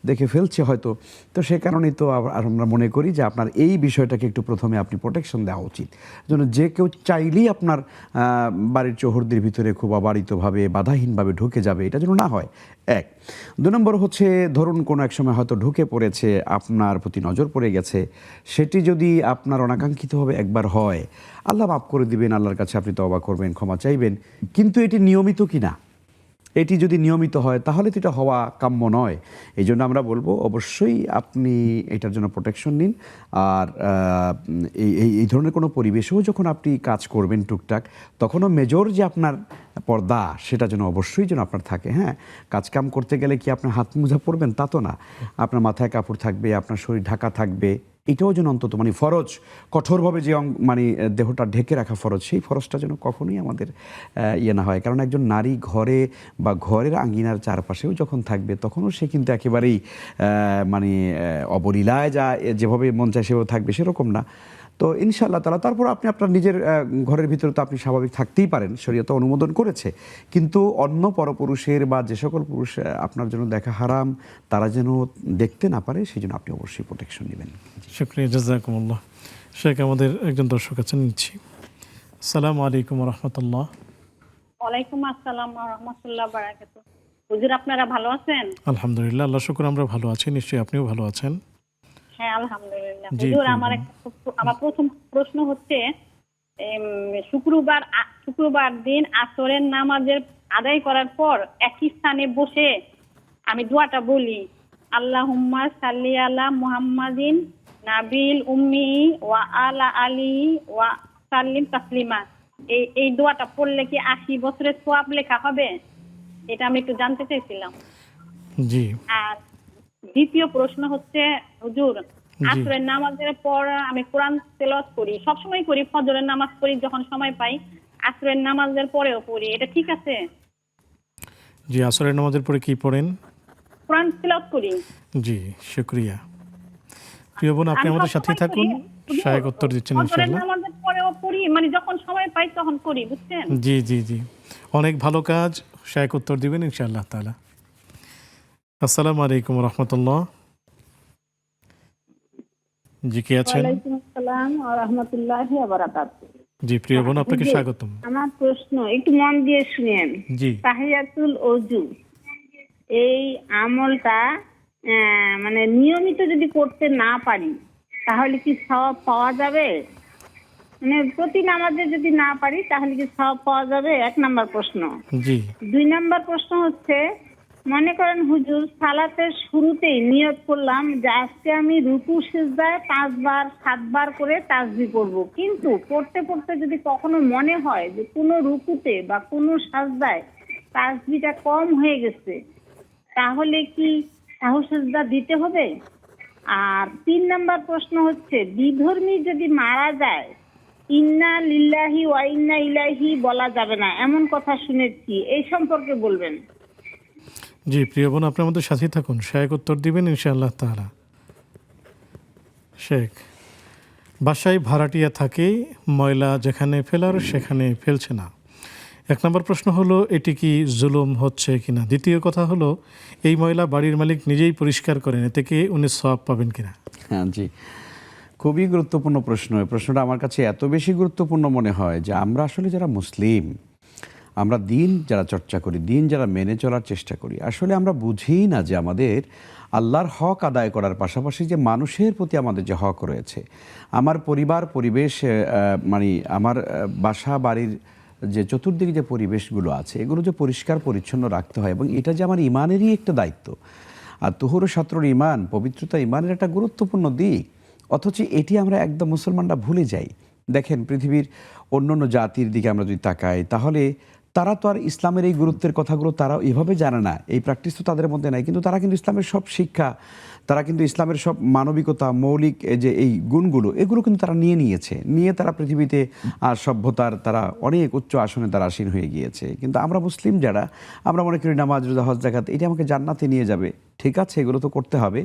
দেখে ফেলছে হয়তো, তো সে কারণেই তো আমরা মনে করি যে আপনার এই বিষয়টাকে একটু প্রথমে আপনি প্রোটেকশন দেওয়া উচিত, যেন যে কেউ চাইলেই আপনার বাড়ির চৌহদ্দির ভিতরে খুব অবারিতভাবে বাধাহীনভাবে ঢুকে যাবে, এটা যেন না হয়। এক। 2 নম্বর হচ্ছে, ধরুন কোনো এক সময় হয়তো ঢুকে পড়েছে, আপনার প্রতি নজর পড়ে গেছে, সেটি যদি আপনার অনাকাঙ্ক্ষিতভাবে একবার হয়, আল্লাহ মাফ করে দিবেন, আল্লাহর কাছে আপনি তওবা করবেন, ক্ষমা চাইবেন। কিন্তু এটি নিয়মিত কিনা, এটি যদি নিয়মিত হয় তাহলে তো এটা হওয়া কাম্য নয়। এই জন্য আমরা বলবো অবশ্যই আপনি এটার জন্য প্রোটেকশন নিন। আর এই ধরনের কোনো পরিবেশেও যখন আপনি কাজ করবেন টুকটাক, তখনও মেজর যে আপনার পর্দা, সেটা যেন অবশ্যই যেন আপনার থাকে। হ্যাঁ, কাজকাম করতে গেলে কি আপনার হাত মোজা পরবেন তা তো না, আপনার মাথায় কাপড় থাকবে, আপনার শরীর ঢাকা থাকবে, এটাও যেন অন্তত মানে ফরজ, কঠোরভাবে যে মানে দেহটা ঢেকে রাখা ফরজ, সেই ফরজটা যেন কখনোই আমাদের ইয়ে না হয়। কারণ একজন নারী ঘরে বা ঘরের আঙ্গিনার চারপাশেও যখন থাকবে, তখনও সে কিন্তু একেবারেই মানে অবলীলায় যেভাবে মন চায় সেভাবে থাকবে সেরকম না। তো ইনশাআল্লাহ তাআলা তারপর আপনি আপনার নিজের ঘরের ভিতরে তো আপনি স্বাভাবিক থাকতেই পারেন, শরীয়ত অনুমোদন করেছে, কিন্তু অন্য পরপুরুষের বা যে সকল পুরুষ আপনার জন্য দেখা হারাম, তারা যেন দেখতে না পারে, সেই জন্য আপনি অবশ্যই প্রোটেকশন নেবেন। শুকরিয়া, জাযাকুমুল্লাহ। শেখ, আমাদের একজন দর্শক আছেন, নিচ্ছি। আসসালামু আলাইকুম রহমতুল্লাহ। ওয়ালাইকুম আসসালাম ওয়া রাহমাতুল্লাহি ওয়া বারাকাতুহু। হুজুর, আপনারা ভালো আছেন? আলহামদুলিল্লাহ, আল্লাহ শুকর, আমরা ভালো আছি। নিশ্চয়ই আপনিও ভালো আছেন। হ্যাঁ, আলহামদুলিল্লাহ। জি, হুজুর, আমার প্রথম প্রশ্ন হচ্ছে, শুক্রবার দিন আসরের নামাজের আদায় করার পর একই স্থানে বসে আমি দোয়াটা বলি, আল্লাহুম্মা সাল্লি আলা মুহাম্মাদিন নাবিল উম্মি ওয়া আলা আলি ওয়া সাল্লিম তাসলিমা। এই দোয়াটা পড়লে কি 80 বছরের সওয়াব লেখা হবে? এটা আমি একটু জানতে চাইছিলাম। জি। আর দ্বিতীয় প্রশ্ন হচ্ছে, হুজুর, আসরের নামাজের পর আমি কোরআন তেলাওয়াত করি, সবসময় করি, ফজরের নামাজ পড়ি যখন সময় পাই, আসরের নামাজের পরেও পড়ি, এটা ঠিক আছে? জি, আসরের নামাজের পরে কি পড়েন? কোরআন তেলাওয়াত করি। জি, শুকরিয়া। প্রিয় বোন, আপনি আমাদের সাথেই থাকুন, শায়েখ উত্তর দিচ্ছেন ফজরের ইনশাআল্লাহ। নামাজের পরেও পড়ি, মানে যখন সময় পাই তখন করি, বুঝছেন? জি জি জি, অনেক ভালো কাজ, শায়েখ উত্তর দিবেন ইনশাআল্লাহ তাআলা। আসসালামু আলাইকুম রহমতুল্লাহ। জি, কে আছেন? ওয়ালাইকুম আসসালাম ওয়া রাহমাতুল্লাহি ওয়া বারাকাতুহু। জি, প্রিয় বোন, আপনাকে স্বাগতম। আমার প্রশ্ন একটু মন দিয়ে শুনেন। জি। তাহিয়াতুল ওযু, এই আমলটা মানে নিয়মিত যদি করতে না পারি তাহলে কি সওয়াব পাওয়া যাবে? মানে প্রতি নামাজে যদি না পারি তাহলে কি সওয়াব পাওয়া যাবে? 1 নাম্বার প্রশ্ন। জি। 2 নাম্বার প্রশ্ন হচ্ছে, মনে করেন হুজুর, সালাতের শুরুতেই নিয়ত করলাম যে আজকে আমি রুকু সিজদায় 5 বার 7 বার করে তাসবিহ করব, কিন্তু পড়তে পড়তে যদি কখনো মনে হয় যে কোনো রুকুতে বা কোনো সাজদায় তাসবিহটা কম হয়ে গেছে, তাহলে কি সাহু সিজদা দিতে হবে? আর 3 নাম্বার প্রশ্ন হচ্ছে, বিধর্মী যদি মারা যায় ইন্না লিল্লাহি ওয়া ইন্না ইলাইহি বলা যাবে না, এমন কথা শুনেছি, এই সম্পর্কে বলবেন। জি প্রিয় বোন, আপনি আমাদের সাথেই থাকুন, শেখ উত্তর দিবেন ইনশাআল্লাহ তাআলা। শেখ, বাসায় ভাড়াটিয়া থাকে, ময়লা যেখানে ফেলার সেখানে ফেলছে না। 1 নম্বর প্রশ্ন হলো, এটি কি জুলুম হচ্ছে কিনা? দ্বিতীয় কথা হলো, এই ময়লা বাড়ির মালিক নিজেই পরিষ্কার করেন, এতে কি উনি সওয়াব পাবেন কিনা? হ্যাঁ জি, খুবই গুরুত্বপূর্ণ প্রশ্ন। এই প্রশ্নটা আমার কাছে এত বেশি গুরুত্বপূর্ণ মনে হয় যে আমরা আসলে যারা মুসলিম, আমরা দিন যারা চর্চা করি, দিন যারা মেনে চলার চেষ্টা করি, আসলে আমরা বুঝি না যে আমাদের আল্লাহর হক আদায় করার পাশাপাশি যে মানুষের প্রতি আমাদের যে হক রয়েছে, আমার পরিবার পরিবেশ, মানে আমার বাসা বাড়ির যে চতুর্দিকে যে পরিবেশগুলো আছে, এগুলো যে পরিষ্কার পরিচ্ছন্ন রাখতে হয়, এবং এটা যে আমার ইমানেরই একটা দায়িত্ব। আর তুহুর শাত্রুল ইমান, পবিত্রতা ইমানের একটা গুরুত্বপূর্ণ দিক, অথচ এটি আমরা একদম মুসলমানরা ভুলে যাই। দেখেন, পৃথিবীর অন্য অন্য জাতির দিকে আমরা যদি তাকাই, তাহলে তারা তো আর ইসলামের এই গুরুত্বের কথাগুলো তারা এভাবে জানে না, এই প্র্যাকটিস তো তাদের মধ্যে নাই, কিন্তু তারা কিন্তু ইসলামের সব শিক্ষা, তারা কিন্তু ইসলামের সব মানবিকতা, মৌলিক যে এই গুণগুলো, এগুলো কিন্তু তারা নিয়ে তারা পৃথিবীতে সভ্যতার তারা অনেক উচ্চ আসনে তারা আসীন হয়ে গিয়েছে। কিন্তু আমরা মুসলিম যারা, আমরা মনে করি নামাজ, রোজা, হজ, যাকাত এটা আমাকে জান্নাতে নিয়ে যাবে। ঠিক আছে, এগুলো তো করতে হবে,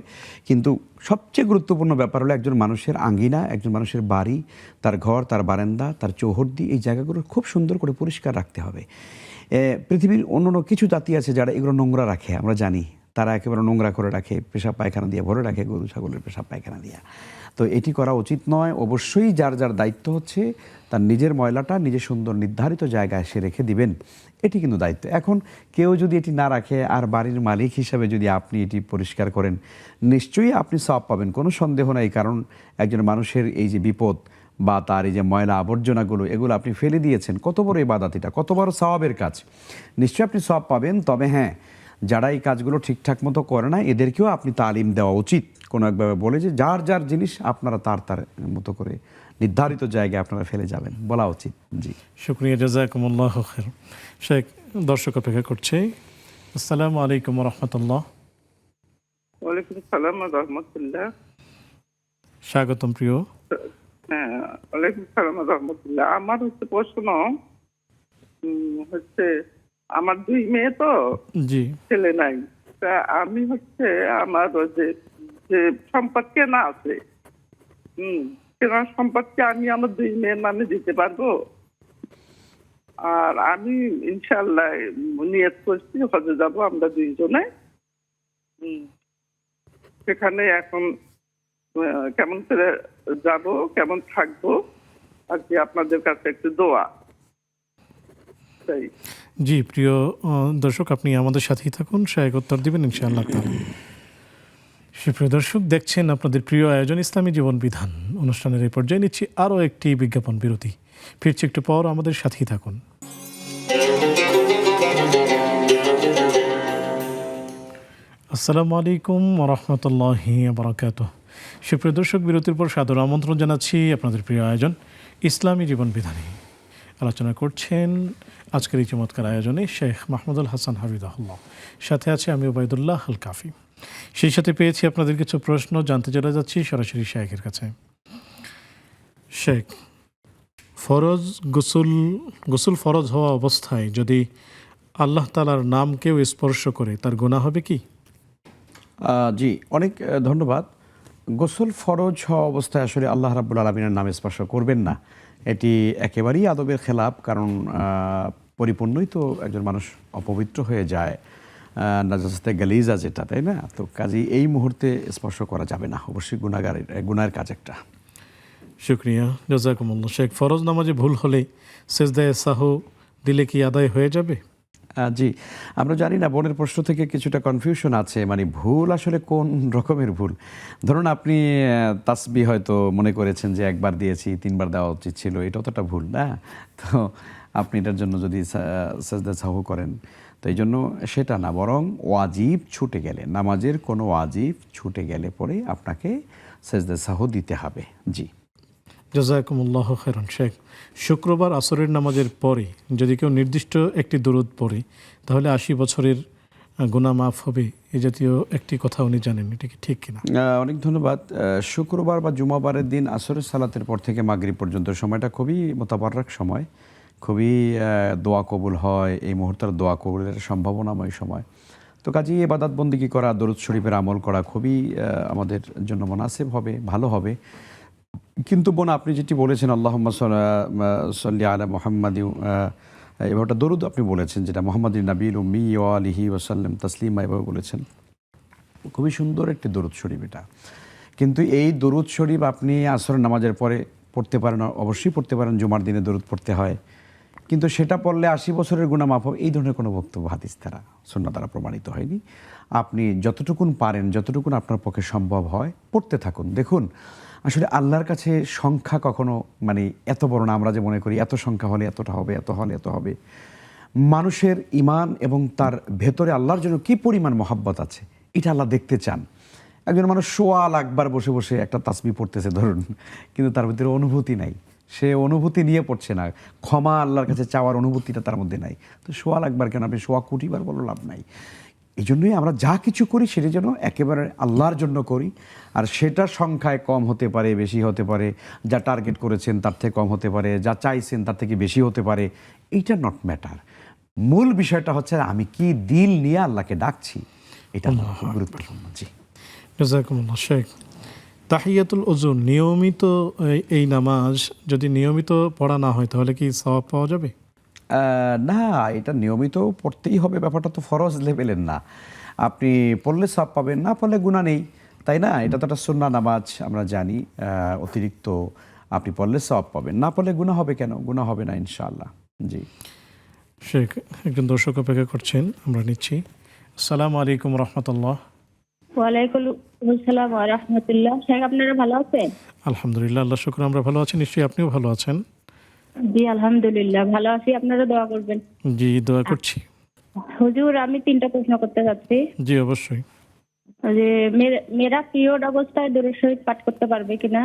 কিন্তু সবচেয়ে গুরুত্বপূর্ণ ব্যাপার হলো একজন মানুষের আঙ্গিনা, একজন মানুষের বাড়ি, তার ঘর, তার বারান্দা, তার চৌহদ্দি, এই জায়গাগুলো খুব সুন্দর করে পরিষ্কার রাখতে হবে। পৃথিবীর অন্য কিছু জাতি আছে যারা এগুলো নোংরা রাখে, আমরা জানি, তারা একেবারে নোংরা করে রাখে, পেশাব পায়খানা দিয়ে ভরে রাখে, গরু ছাগলের পেশাব পায়খানা দিয়ে। তো এটি করা উচিত নয়। অবশ্যই যার যার দায়িত্ব হচ্ছে তার নিজের ময়লাটা নিজে সুন্দর নির্ধারিত জায়গায় সে রেখে দিবেন, এটি কিন্তু দায়িত্ব। এখন কেউ যদি এটি না রাখে আর বাড়ির মালিক হিসাবে যদি আপনি এটি পরিষ্কার করেন, নিশ্চয়ই আপনি সওয়াব পাবেন, কোনো সন্দেহ নাই। কারণ একজন মানুষের এই যে বিপদ বা তার এই যে ময়লা আবর্জনাগুলো, এগুলো আপনি ফেলে দিয়েছেন, কত বড় ইবাদত, এটা কত বড় সওয়াবের কাজ, নিশ্চয়ই আপনি সওয়াব পাবেন। তবে হ্যাঁ, যারা এই কাজগুলো ঠিকঠাক মতো করে না, এদেরকেও আপনি তালিম দেওয়া উচিত, কোনো একভাবে বলে যে যার যার জিনিস আপনারা তার তার মতো করে নির্ধারিত জায়গায় আপনারা ফেলে যাবেন, বলা উচিত। জি, শুকরিয়া, জাযাকুমুল্লাহু খাইর। শেখ, দর্শক অপেক্ষা করছে। আসসালামু আলাইকুম ওয়া রাহমাতুল্লাহ। ওয়ালাইকুম সালাম ওয়া রাহমাতুল্লাহ। স্বাগতম প্রিয়। হ্যাঁ, ওয়ালাইকুম সালাম ওয়া রাহমাতুল্লাহ। আমার হচ্ছে প্রশ্ন হচ্ছে, আমার 2 মেয়ে তো, জি, ছেলে নাই। তা আমি হচ্ছে আমার ওই যে সম্পদ কেনা আছে, কেনা সম্পদকে আমি আমার 2 মেয়ের নামে দিতে পারবো? আর আমি ইনশাআল্লাহ নিয়ত করছি হজে যাব আমরা 2 জনে। সেখানে এখন কেমন করে যাব, কেমন থাকবো, আর কি আপনাদের কাছে একটু দোয়া চাই। জি প্রিয় দর্শক, আপনি আমাদের সাথেই থাকুন, শেখ উত্তর দিবেন ইনশাআল্লাহ তাআলা। সুপ্রিয় দর্শক, দেখছেন আপনাদের প্রিয় আয়োজন ইসলামী জীবন বিধান অনুষ্ঠানের এই পর্যায়ে নিচ্ছি আরও একটি বিজ্ঞাপন বিরতি। ফিরছি একটু পর, আমাদের সাথেই থাকুন। আসসালামু আলাইকুম ওয়া রাহমাতুল্লাহি ওয়া বারাকাতুহু। সুপ্রিয় দর্শক, বিরতির পর সাদর আমন্ত্রণ জানাচ্ছি আপনাদের প্রিয় আয়োজন ইসলামী জীবন বিধানে। আলোচনা করছেন আজকের এই চমৎকার আয়োজনে শেখ মাহমুদুল হাসান হাফিজাহুল্লাহ, সাথে আছে আমি ওবায়দুল্লাহ আল কাফি। সেই সাথে পেয়েছি আপনাদের কিছু প্রশ্ন, জানতে চলে যাচ্ছি সরাসরি শেখের কাছে। শেখ, ফরজ গোসল ফরজ হওয়া অবস্থায় যদি আল্লাহ তাআলার নাম কেউ স্পর্শ করে তার গুনাহ হবে কি? জি, অনেক ধন্যবাদ। গোসল ফরজ হওয়া অবস্থায় আসলে আল্লাহ রাব্বুল আলামিনের নাম স্পর্শ করবেন না, এটি একেবারেই আদবের খেলাপ। কারণ পরিপূর্ণই তো একজন মানুষ অপবিত্র হয়ে যায়, নাজাসাতে গালিজা যেটা, তাই না? তো কাজেই এই মুহূর্তে স্পর্শ করা যাবে না, অবশ্যই গুনাহের কাজ একটা। শুক্রিয়া, জাযাকুমুল্লাহ। শেখ, ফরজ নামাজে ভুল হলে সেজদায়ে সাহু দিলে কি আদায় হয়ে যাবে? জি, আমরা জানি না, বোনের প্রশ্ন থেকে কিছুটা কনফিউশন আছে, মানে ভুল আসলে কোন রকমের ভুল। ধরুন আপনি তাসবিহ হয়তো মনে করেছেন যে 1 বার দিয়েছি, 3 বার দেওয়া উচিত ছিল, এটা অতটা ভুল না। তো আপনি এটার জন্য যদি সাজদা সাহু করেন, তো এই জন্য সেটা না, বরং ওয়াজিব ছুটে গেলে, নামাজের কোনো ওয়াজিব ছুটে গেলে পরে আপনাকে সেজদা সাহু দিতে হবে। জি, জাযাকুমুল্লাহু খাইরান। শেখ, শুক্রবার আসরের নামাজের পরে যদি কেউ নির্দিষ্ট একটি দরুদ পড়ে তাহলে 80 বছরের গুনাহ মাফ হবে, এই জাতীয় একটি কথা উনি জানেন, এটা কি ঠিক কিনা? অনেক ধন্যবাদ। শুক্রবার বা জুমাবারের দিন আসরের সালাতের পর থেকে মাগরিব পর্যন্ত সময়টা খুবই মোতাবারক সময়, খুবই দোয়া কবুল হয়, এই মুহূর্তের দোয়া কবুলের সম্ভাবনাময় সময়। তো কাজেই ইবাদত বন্দেগী করা, দরুদ শরীফের আমল করা খুবই আমাদের জন্য মুনাসিব হবে, ভালো হবে। কিন্তু বোন, আপনি যেটি বলেছেন আল্লাহুম্মা সাল্লি আলা মুহাম্মাদ, এভাবে দরুদ আপনি বলেছেন, যেটা মুহাম্মাদিন নবীল উম্মি ওয়া আলিহি ওয়াসাল্লাম তাসলিমা, এভাবে বলেছেন, খুবই সুন্দর একটি দরুদ শরীফ এটা। কিন্তু এই দরুদ শরীফ আপনি আসরের নামাজের পরে পড়তে পারেন, অবশ্যই পড়তে পারেন, জুমার দিনে দরুদ পড়তে হয়, কিন্তু সেটা পড়লে 80 বছরের গুনাহ মাফ হবে, এই ধরনের কোনো বক্তব্য হাদিস দ্বারা, সুন্নাহ দ্বারা প্রমাণিত হয়নি। আপনি যতটুকুন পারেন, যতটুকুন আপনার পক্ষে সম্ভব হয় পড়তে থাকুন। দেখুন, আসলে আল্লাহর কাছে সংখ্যা কখনো মানে এত বড় না, আমরা যে মনে করি এত সংখ্যা হলে এতটা হবে, এত হলে এত হবে। মানুষের ঈমান এবং তার ভেতরে আল্লাহর জন্য কী পরিমাণ মহাব্বত আছে এটা আল্লাহ দেখতে চান। একজন মানুষ 100 লাখবার বসে বসে একটা তাসবিহ পড়তেছে ধরুন, কিন্তু তার ভিতরে অনুভূতি নাই, সে অনুভূতি নিয়ে পড়ছে না, ক্ষমা আল্লাহর কাছে চাওয়ার অনুভূতিটা তার মধ্যে নাই। তো 100 লাখবার কেন, আপনি 100 কোটিবার বলো লাভ নাই। এই জন্যই আমরা যা কিছু করি সেটা যেন একেবারে আল্লাহর জন্য করি, আর সেটা সংখ্যায় কম হতে পারে, বেশি হতে পারে, যা টার্গেট করেছেন তার থেকে কম হতে পারে, যা চাইছেন তার থেকে বেশি হতে পারে, এইটা নট ম্যাটার। মূল বিষয়টা হচ্ছে আমি কি দিল নিয়ে আল্লাহকে ডাকছি, এটা খুব গুরুত্বপূর্ণ। জি, জাযাকুমুল্লাহ। শেখ, তাহিয়াতুল ওযু নিয়মিত এই নামাজ যদি নিয়মিত পড়া না হয় তাহলে কি সওয়াব পাওয়া যাবে? না, এটা নিয়মিত পড়তেই হবে, ব্যাপারটা তো ফরজ লেভেলের না। আপনি পড়লে সওয়াব পাবেন, না পড়লে গুনাহ নেই, তাই না? এটা তো একটা সুন্নাহ নামাজ, আমরা জানি। অতিরিক্ত আপনি পড়লে সওয়াব পাবেন, না পড়লে গুনাহ হবে কেন? গুনাহ হবে না ইনশাআল্লাহ। জি, শেখ, একজন দর্শক অপেক্ষা করছেন, আমরা নিচ্ছি। আসসালামু আলাইকুম রহমতুল্লাহ। ওয়ালাইকুম আসসালাম ওয়া রাহমাতুল্লাহ। শেখ, আপনারা ভালো আছেন? আলহামদুলিল্লাহ, আল্লাহ শুকর, আমরা ভালো আছি, নিশ্চয়ই আপনিও ভালো আছেন? জি আলহামদুলিল্লাহ ভালো আছি, আপনারা দোয়া করবেন। জি, দোয়া করছি। হুজুর, আমি 3টা প্রশ্ন করতে চাচ্ছি। জি অবশ্যই। যে মেয়েরা পিরিয়ড অবস্থায় দরুদ শরীফ পাঠ করতে পারবে কিনা,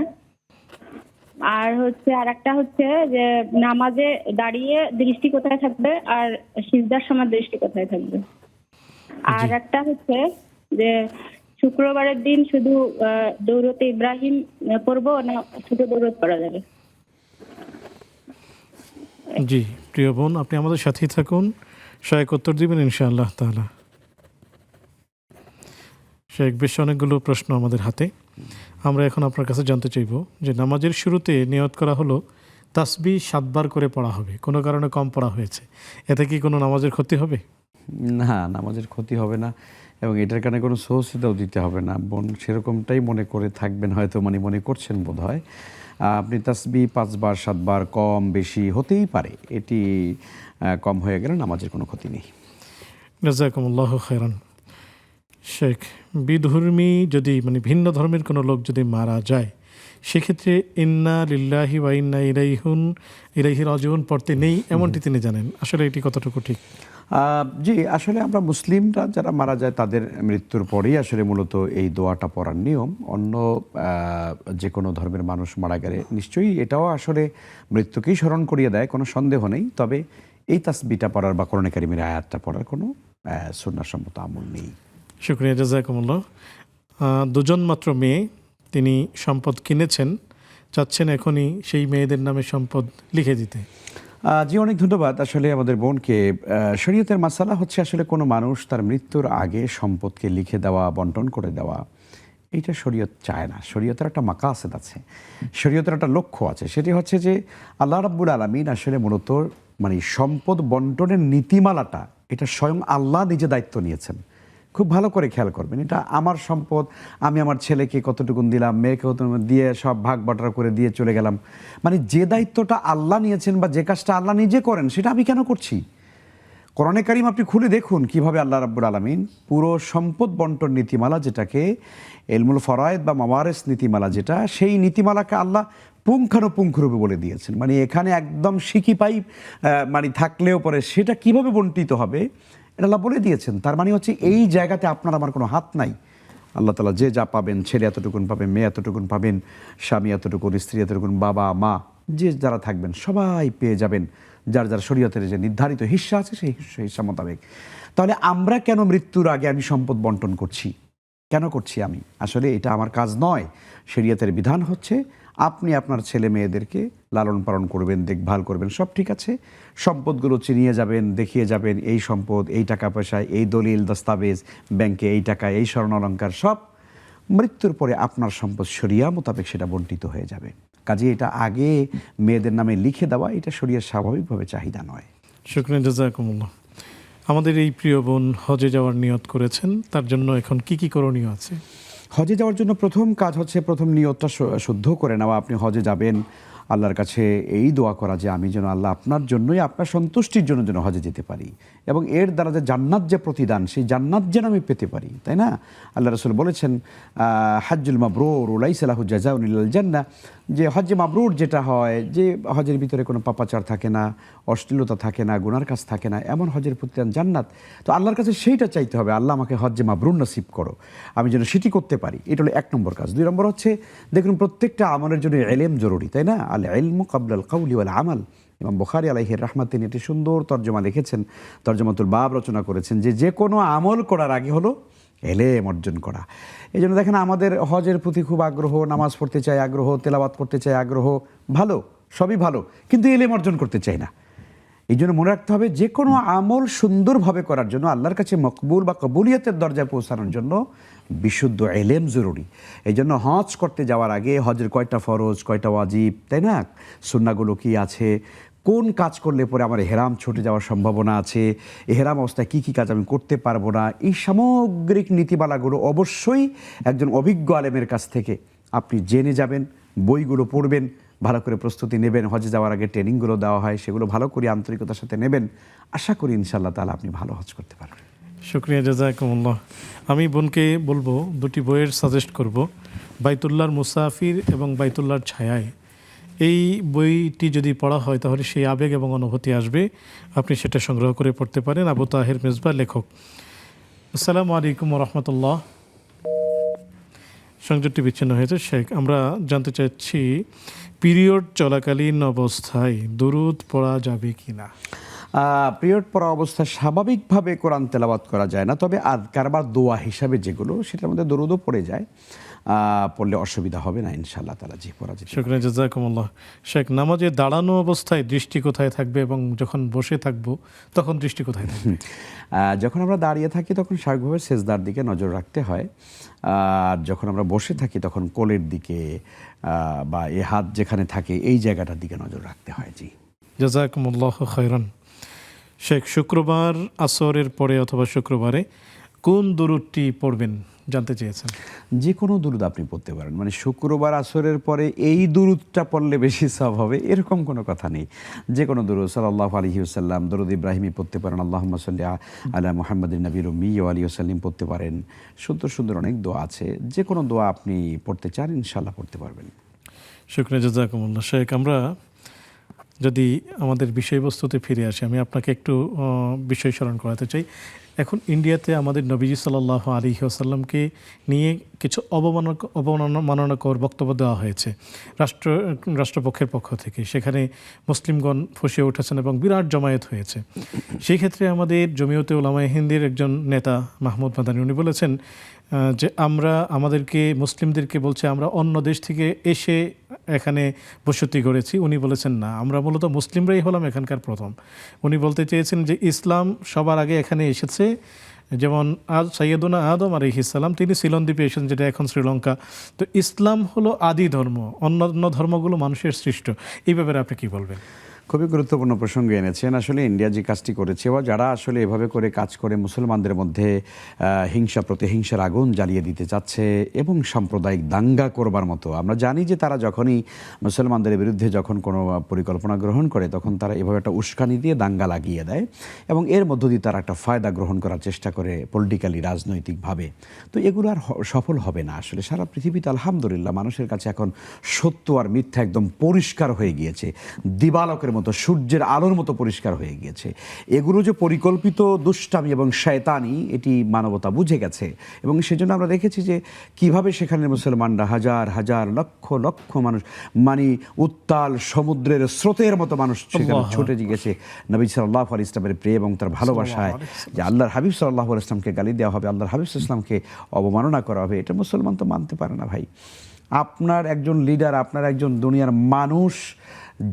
আর হচ্ছে আরেকটা হচ্ছে যে নামাজে দাঁড়িয়ে দৃষ্টি কোথায় থাকবে আর সিজদার সময় দৃষ্টি কোথায় থাকবে, আর একটা হচ্ছে যে শুক্রবারের দিন শুধু দৌলতে ইব্রাহিম পড়বো না শুধু দৌলত পড়া যাবে? জি প্রিয় বোন, আপনি আমাদের সাথেই থাকুন, শায়েক উত্তর দিবেন ইনশাআল্লাহ তাআলা। শায়েক, বেশ অনেকগুলো প্রশ্ন আমাদের হাতে। আমরা এখন আপনার কাছে জানতে চাইব যে নামাজের শুরুতে নিয়ত করা হলো তাসবিহ 7 বার করে পড়া হবে, কোনো কারণে কম পড়া হয়েছে, এতে কি কোনো নামাজের ক্ষতি হবে? না, নামাজের ক্ষতি হবে না, এবং এটার কারণে কোনো সহজতাও দিতে হবে না। বোন সেরকমটাই মনে করে থাকবেন হয়তো, মনে করছেন বোধ হয়। আপনি তাসবিহ 5 বার 7 বার কম বেশি হতেই পারে, এটি কম হয়ে গেলে নামাজের কোনো ক্ষতি নেই। জাযাকুমুল্লাহু খাইরান। শেখ, বিধর্মী যদি ভিন্ন ধর্মের কোনো লোক যদি মারা যায়, সেক্ষেত্রে ইন্না লিল্লাহি ওয়া ইন্না ইলাইহি রাজিউন পড়তে নেই এমনটি তিনি জানেন, আসলে এটি কতটুকু ঠিক? জি, আসলে আমরা মুসলিমরা যারা মারা যায় তাদের মৃত্যুর পরেই আসলে মূলত এই দোয়াটা পড়ার নিয়ম। অন্য যে কোনো ধর্মের মানুষ মারা গেলে নিশ্চয়ই এটাও আসলে মৃত্যুকেই স্মরণ করিয়ে দেয়, কোনো সন্দেহ নেই। তবে এই তাসবিহটা পড়ার বা কোরআনে কারিমের আয়াতটা পড়ার কোনো সুন্নাহসম্মত আমল নেই। শুকরিয়া, জাযাকুমুল্লাহ। 2 জন মাত্র মেয়ে, তিনি সম্পদ কিনেছেন, চাচ্ছেন এখনই সেই মেয়েদের নামে সম্পদ লিখে দিতে। জি, অনেক ধন্যবাদ। আসলে আমাদের বোনকে, শরীয়তের মাসালা হচ্ছে আসলে কোনো মানুষ তার মৃত্যুর আগে সম্পদকে লিখে দেওয়া, বন্টন করে দেওয়া, এইটা শরীয়ত চায় না। শরীয়তের একটা মাকাসেদ আছে, শরীয়তের একটা লক্ষ্য আছে, সেটি হচ্ছে যে আল্লাহ রাব্বুল আলামিন আসলে মূলত সম্পদ বন্টনের নীতিমালাটা এটা স্বয়ং আল্লাহ নিজে দায়িত্ব নিয়েছেন। খুব ভালো করে খেয়াল করবেন, এটা আমার সম্পদ, আমি আমার ছেলেকে কতটুকুন দিলাম, মেয়েকে কতটুকু দিয়ে সব ভাগ বাটোয়ারা করে দিয়ে চলে গেলাম। যে দায়িত্বটা আল্লাহ নিয়েছেন বা যে কাজটা আল্লাহ নিজে করেন, সেটা আমি কেন করছি? কোরআনে কারিম আপনি খুলে দেখুন কিভাবে আল্লাহ রাব্বুল আলামিন পুরো সম্পদ বন্টন নীতিমালা, যেটাকে ইলমুল ফরায়েদ বা মাওয়ারিস নীতিমালা, যেটা সেই নীতিমালাকে আল্লাহ পুঙ্খানুপুঙ্খরূপে বলে দিয়েছেন। এখানে একদম সিকি পাই থাকলেও পরে সেটা কিভাবে বন্টিত হবে, এটা আল্লাহ বলে দিয়েছেন। তার মানে হচ্ছে এই জায়গাতে আপনার আমার কোনো হাত নাই। আল্লাহ তাআলা যে যা পাবেন, ছেলে এতটুকুন পাবেন, মেয়ে এতটুকুন পাবেন, স্বামী এতটুকুন, স্ত্রী এতটুকুন, বাবা মা যে যারা থাকবেন সবাই পেয়ে যাবেন যার যার শরীয়তের যে নির্ধারিত হিস্সা আছে সেই হিস্সা মোতাবেক। তাহলে আমরা কেন মৃত্যুর আগে আমি সম্পদ বন্টন করছি? কেন করছি আমি? আসলে এটা আমার কাজ নয়। শরীয়তের বিধান হচ্ছে আপনি আপনার ছেলে মেয়েদেরকে লালন পালন করবেন, দেখভাল করবেন, সব ঠিক আছে। সম্পদগুলো চিনিয়ে যাবেন, দেখিয়ে যাবেন, এই সম্পদ, এই টাকা পয়সা, এই দলিল দস্তাবেজ, ব্যাংকে এই টাকা, এই স্বর্ণ অলংকার, সব মৃত্যুর পরে আপনার সম্পদ শরিয়া মোতাবেক সেটা বন্টিত হয়ে যাবে। কাজে এটা আগে মেয়েদের নামে লিখে দেওয়া এটা শরিয়ার স্বাভাবিকভাবে চাহিদা নয়। শুকরিয়া, জাযাকুমুল্লাহ। আমাদের এই প্রিয় বোন হজে যাওয়ার নিয়ত করেছেন, তার জন্য এখন কি কি করণীয় আছে? হজে যাওয়ার জন্য প্রথম কাজ হচ্ছে প্রথম নিয়তটা শুদ্ধ করে নেওয়া। আপনি হজে যাবেন, আল্লাহর কাছে এই দোয়া করা যে আমি যেন আল্লাহ আপনার জন্যই, আপনার সন্তুষ্টির জন্য যেন হজে যেতে পারি, এবং এর দ্বারা যে জান্নাত যে প্রতিদান, সেই জান্নাত যেন আমি পেতে পারি, তাই না? আল্লাহ রাসূল বলেছেন হাজ্জুল মাবরুর লাইসা লাহু জাযাউন ইল্লাল জান্নাহ, যে হজ্জে মাবরুর যেটা হয়, যে হজের ভিতরে কোনো পাপাচার থাকে না, অশ্লীলতা থাকে না, গুনার কাজ থাকে না, এমন হজের প্রতিদান জান্নাত। তো আল্লাহর কাছে সেইটা চাইতে হবে, আল্লাহ আমাকে হজ্জে মাবরুর নসিব করো, আমি যেন সেটি করতে পারি। এটা হলো এক নম্বর কাজ। দুই নম্বর হচ্ছে, দেখুন প্রত্যেকটা আমলের জন্য ইলম জরুরি, তাই না? আল ইলমু ক্বাবলাল কাউলি ওয়াল আমাল। ইমাম বুখারী আলাইহির রাহমাত তিনি একটি সুন্দর তর্জমা লিখেছেন, তর্জমাতুল বাব রচনা করেছেন, যে কোনো আমল করার আগে হলো এলেম অর্জন করা। এই জন্য দেখেন আমাদের হজের প্রতি খুব আগ্রহ, নামাজ পড়তে চাই আগ্রহ, তেলাওয়াত করতে চাই আগ্রহ, ভালো, সবই ভালো, কিন্তু এলেম অর্জন করতে চাই না। এই জন্য মনে রাখতে হবে যে কোনো আমল সুন্দরভাবে করার জন্য, আল্লাহর কাছে মকবুল বা কবুলিয়তের দরজায় পৌঁছানোর জন্য বিশুদ্ধ এলেম জরুরি। এই জন্য হজ করতে যাওয়ার আগে হজের কয়টা ফরজ, কয়টা ওয়াজিব, তাই না, সুন্নাহগুলো কী আছে, কোন কাজ করলে পরে আমার হেরাম ছুটে যাওয়ার সম্ভাবনা আছে, হেরাম অবস্থায় কী কী কাজ আমি করতে পারবো না, এই সামগ্রিক নীতিমালাগুলো অবশ্যই একজন অভিজ্ঞ আলেমের কাছ থেকে আপনি জেনে যাবেন, বইগুলো পড়বেন, ভালো করে প্রস্তুতি নেবেন। হজে যাওয়ার আগে ট্রেনিংগুলো দেওয়া হয়, সেগুলো ভালো করে আন্তরিকতার সাথে নেবেন। আশা করি ইনশাআল্লাহ তাআলা আপনি ভালো হজ করতে পারবেন। শুকরিয়া, জাযাকুমুল্লাহ। আমি বোনকে বলবো দুটি বইয়ের সাজেস্ট করব, বাইতুল্লাহর মুসাফির এবং বাইতুল্লাহর ছায়ায়। এই বইটি যদি পড়া হয় তাহলে সেই আবেগ এবং অনুভূতি আসবে, আপনি সেটা সংগ্রহ করে পড়তে পারেন। আবু তাহের মেজবা লেখক। আসসালামু আলাইকুম ওয়া রাহমাতুল্লাহ। সংযোগটি বিচ্ছিন্ন হয়েছে। শেখ, আমরা জানতে চাচ্ছি পিরিয়ড চলাকালীন অবস্থায় দুরূদ পড়া যাবে কি না? পিরিয়ড পড়া অবস্থায় স্বাভাবিকভাবে কোরআন তেলাওয়াত করা যায় না, তবে আযকার বা দোয়া হিসাবে যেগুলো, সেটার মধ্যে দরুদও পড়ে যায়, পড়লে অসুবিধা হবে না ইনশাআল্লাহ তাআলা। জি, পড়া যেতে পারে। শুকরিয়া, জাযাকুমুল্লাহ। শেখ, নামাজে দাঁড়ানো অবস্থায় দৃষ্টি কোথায় থাকবে এবং যখন বসে থাকবো তখন দৃষ্টি কোথায় থাকবে? যখন আমরা দাঁড়িয়ে থাকি তখন স্বাভাবিকভাবে সেজদার দিকে নজর রাখতে হয়, আর যখন আমরা বসে থাকি তখন কোলের দিকে বা এ হাত যেখানে থাকে এই জায়গাটার দিকে নজর রাখতে হয়। জি, জাযাকুমুল্লাহ খায়রান। শেখ, শুক্রবার আসরের পরে অথবা শুক্রবারে কোন দুরূদটি পড়বেন জানতে চেয়েছেন? যে কোনো দুরুদ আপনি পড়তে পারেন, মানে শুক্রবার আসরের পরে এই দুরুদটা পড়লে বেশি সওয়াব হবে এরকম কোনো কথা নেই। যে কোনো দুরুদ, সাল্লাল্লাহু আলাইহি ওয়াসাল্লাম, দরুদ ইব্রাহিমি পড়তে পারেন, আল্লাহুম্মা সাল্লি আলা মুহাম্মাদিন নবিয়্যিল উম্মি ওয়া আলিহি ওয়াসাল্লাম পড়তে পারেন। সুন্দর সুন্দর অনেক দোয়া আছে, যে কোনো দোয়া আপনি পড়তে চান ইনশাআল্লাহ পড়তে পারবেন। শুকরিয়া, জাযাকুমুল্লাহ। শেখ, আমরা যদি আমাদের বিষয়বস্তুতে ফিরে আসি, আমি আপনাকে একটু বিষয় স্মরণ করাতে চাই। এখন ইন্ডিয়াতে আমাদের নবীজি সাল্লাল্লাহু আলাইহি ওয়াসাল্লামকে নিয়ে কিছু অবমাননাকর বক্তব্য দেওয়া হয়েছে রাষ্ট্রপক্ষের পক্ষ থেকে। সেখানে মুসলিমগণ ফুঁসে উঠেছেন এবং বিরাট জমায়েত হয়েছে। সেই ক্ষেত্রে আমাদের জমিয়তে উলামায়ে হিন্দের একজন নেতা মাহমুদ মাদানী উনি বলেছেন যে আমাদেরকে মুসলিমদেরকে বলছে আমরা অন্য দেশ থেকে এসে এখানে বসতি গড়েছি। উনি বলেছেন না, আমরা মূলত মুসলিমরাই হলাম এখানকার প্রথম। উনি বলতে চেয়েছেন যে ইসলাম সবার আগে এখানে এসেছে, যেমন সাইয়্যিদুনা আদম আলাইহিস সালাম তিনি সিলন দ্বীপে এসেছেন, যেটা এখন শ্রীলঙ্কা। তো ইসলাম হলো আদি ধর্ম, অন্য ধর্মগুলো মানুষের সৃষ্ট। এই ব্যাপারে আপনি কি বলবেন? খুবই গুরুত্বপূর্ণ প্রসঙ্গ এনেছেন। আসলে ইন্ডিয়া যে কাজটি করেছে, বা যারা আসলে এভাবে করে কাজ করে মুসলমানদের মধ্যে হিংসা প্রতিহিংসার আগুন জ্বালিয়ে দিতে চাচ্ছে এবং সাম্প্রদায়িক দাঙ্গা করবার মতো, আমরা জানি যে তারা যখনই মুসলমানদের বিরুদ্ধে যখন কোনো পরিকল্পনা গ্রহণ করে তখন তারা এভাবে একটা উস্কানি দিয়ে দাঙ্গা লাগিয়ে দেয় এবং এর মধ্য দিয়ে তারা একটা ফায়দা গ্রহণ করার চেষ্টা করে পলিটিক্যালি, রাজনৈতিকভাবে। তো এগুলো আর সফল হবে না। আসলে সারা পৃথিবীতে আলহামদুলিল্লাহ মানুষের কাছে এখন সত্য আর মিথ্যা একদম পরিষ্কার হয়ে গিয়েছে, দিবালোকের মধ্যে মতো, সূর্যের আলোর মতো পরিষ্কার হয়ে গিয়েছে। এগুলো যে পরিকল্পিত দুষ্টামি এবং শয়তানি, এটি মানবতা বুঝে গেছে। এবং সেজন্য আমরা দেখেছি যে কিভাবে সেখানে মুসলমানরা হাজার হাজার লক্ষ লক্ষ মানুষ, মানে উত্তাল সমুদ্রের স্রোতের মতো মানুষ সেখানে ছুটে গেছে নবী সাল্লাল্লাহু আলাইহি ইসলামের প্রেম এবং তার ভালোবাসায়, যে আল্লাহর হাবিব সাল্লাল্লাহু আলাইহি ইসলামকে গালি দেওয়া হবে, আল্লাহর হাবিব ইসলামকে অবমাননা করা হবে, এটা মুসলমান তো মানতে পারে না ভাই। আপনার একজন লিডার, আপনার একজন দুনিয়ার মানুষ,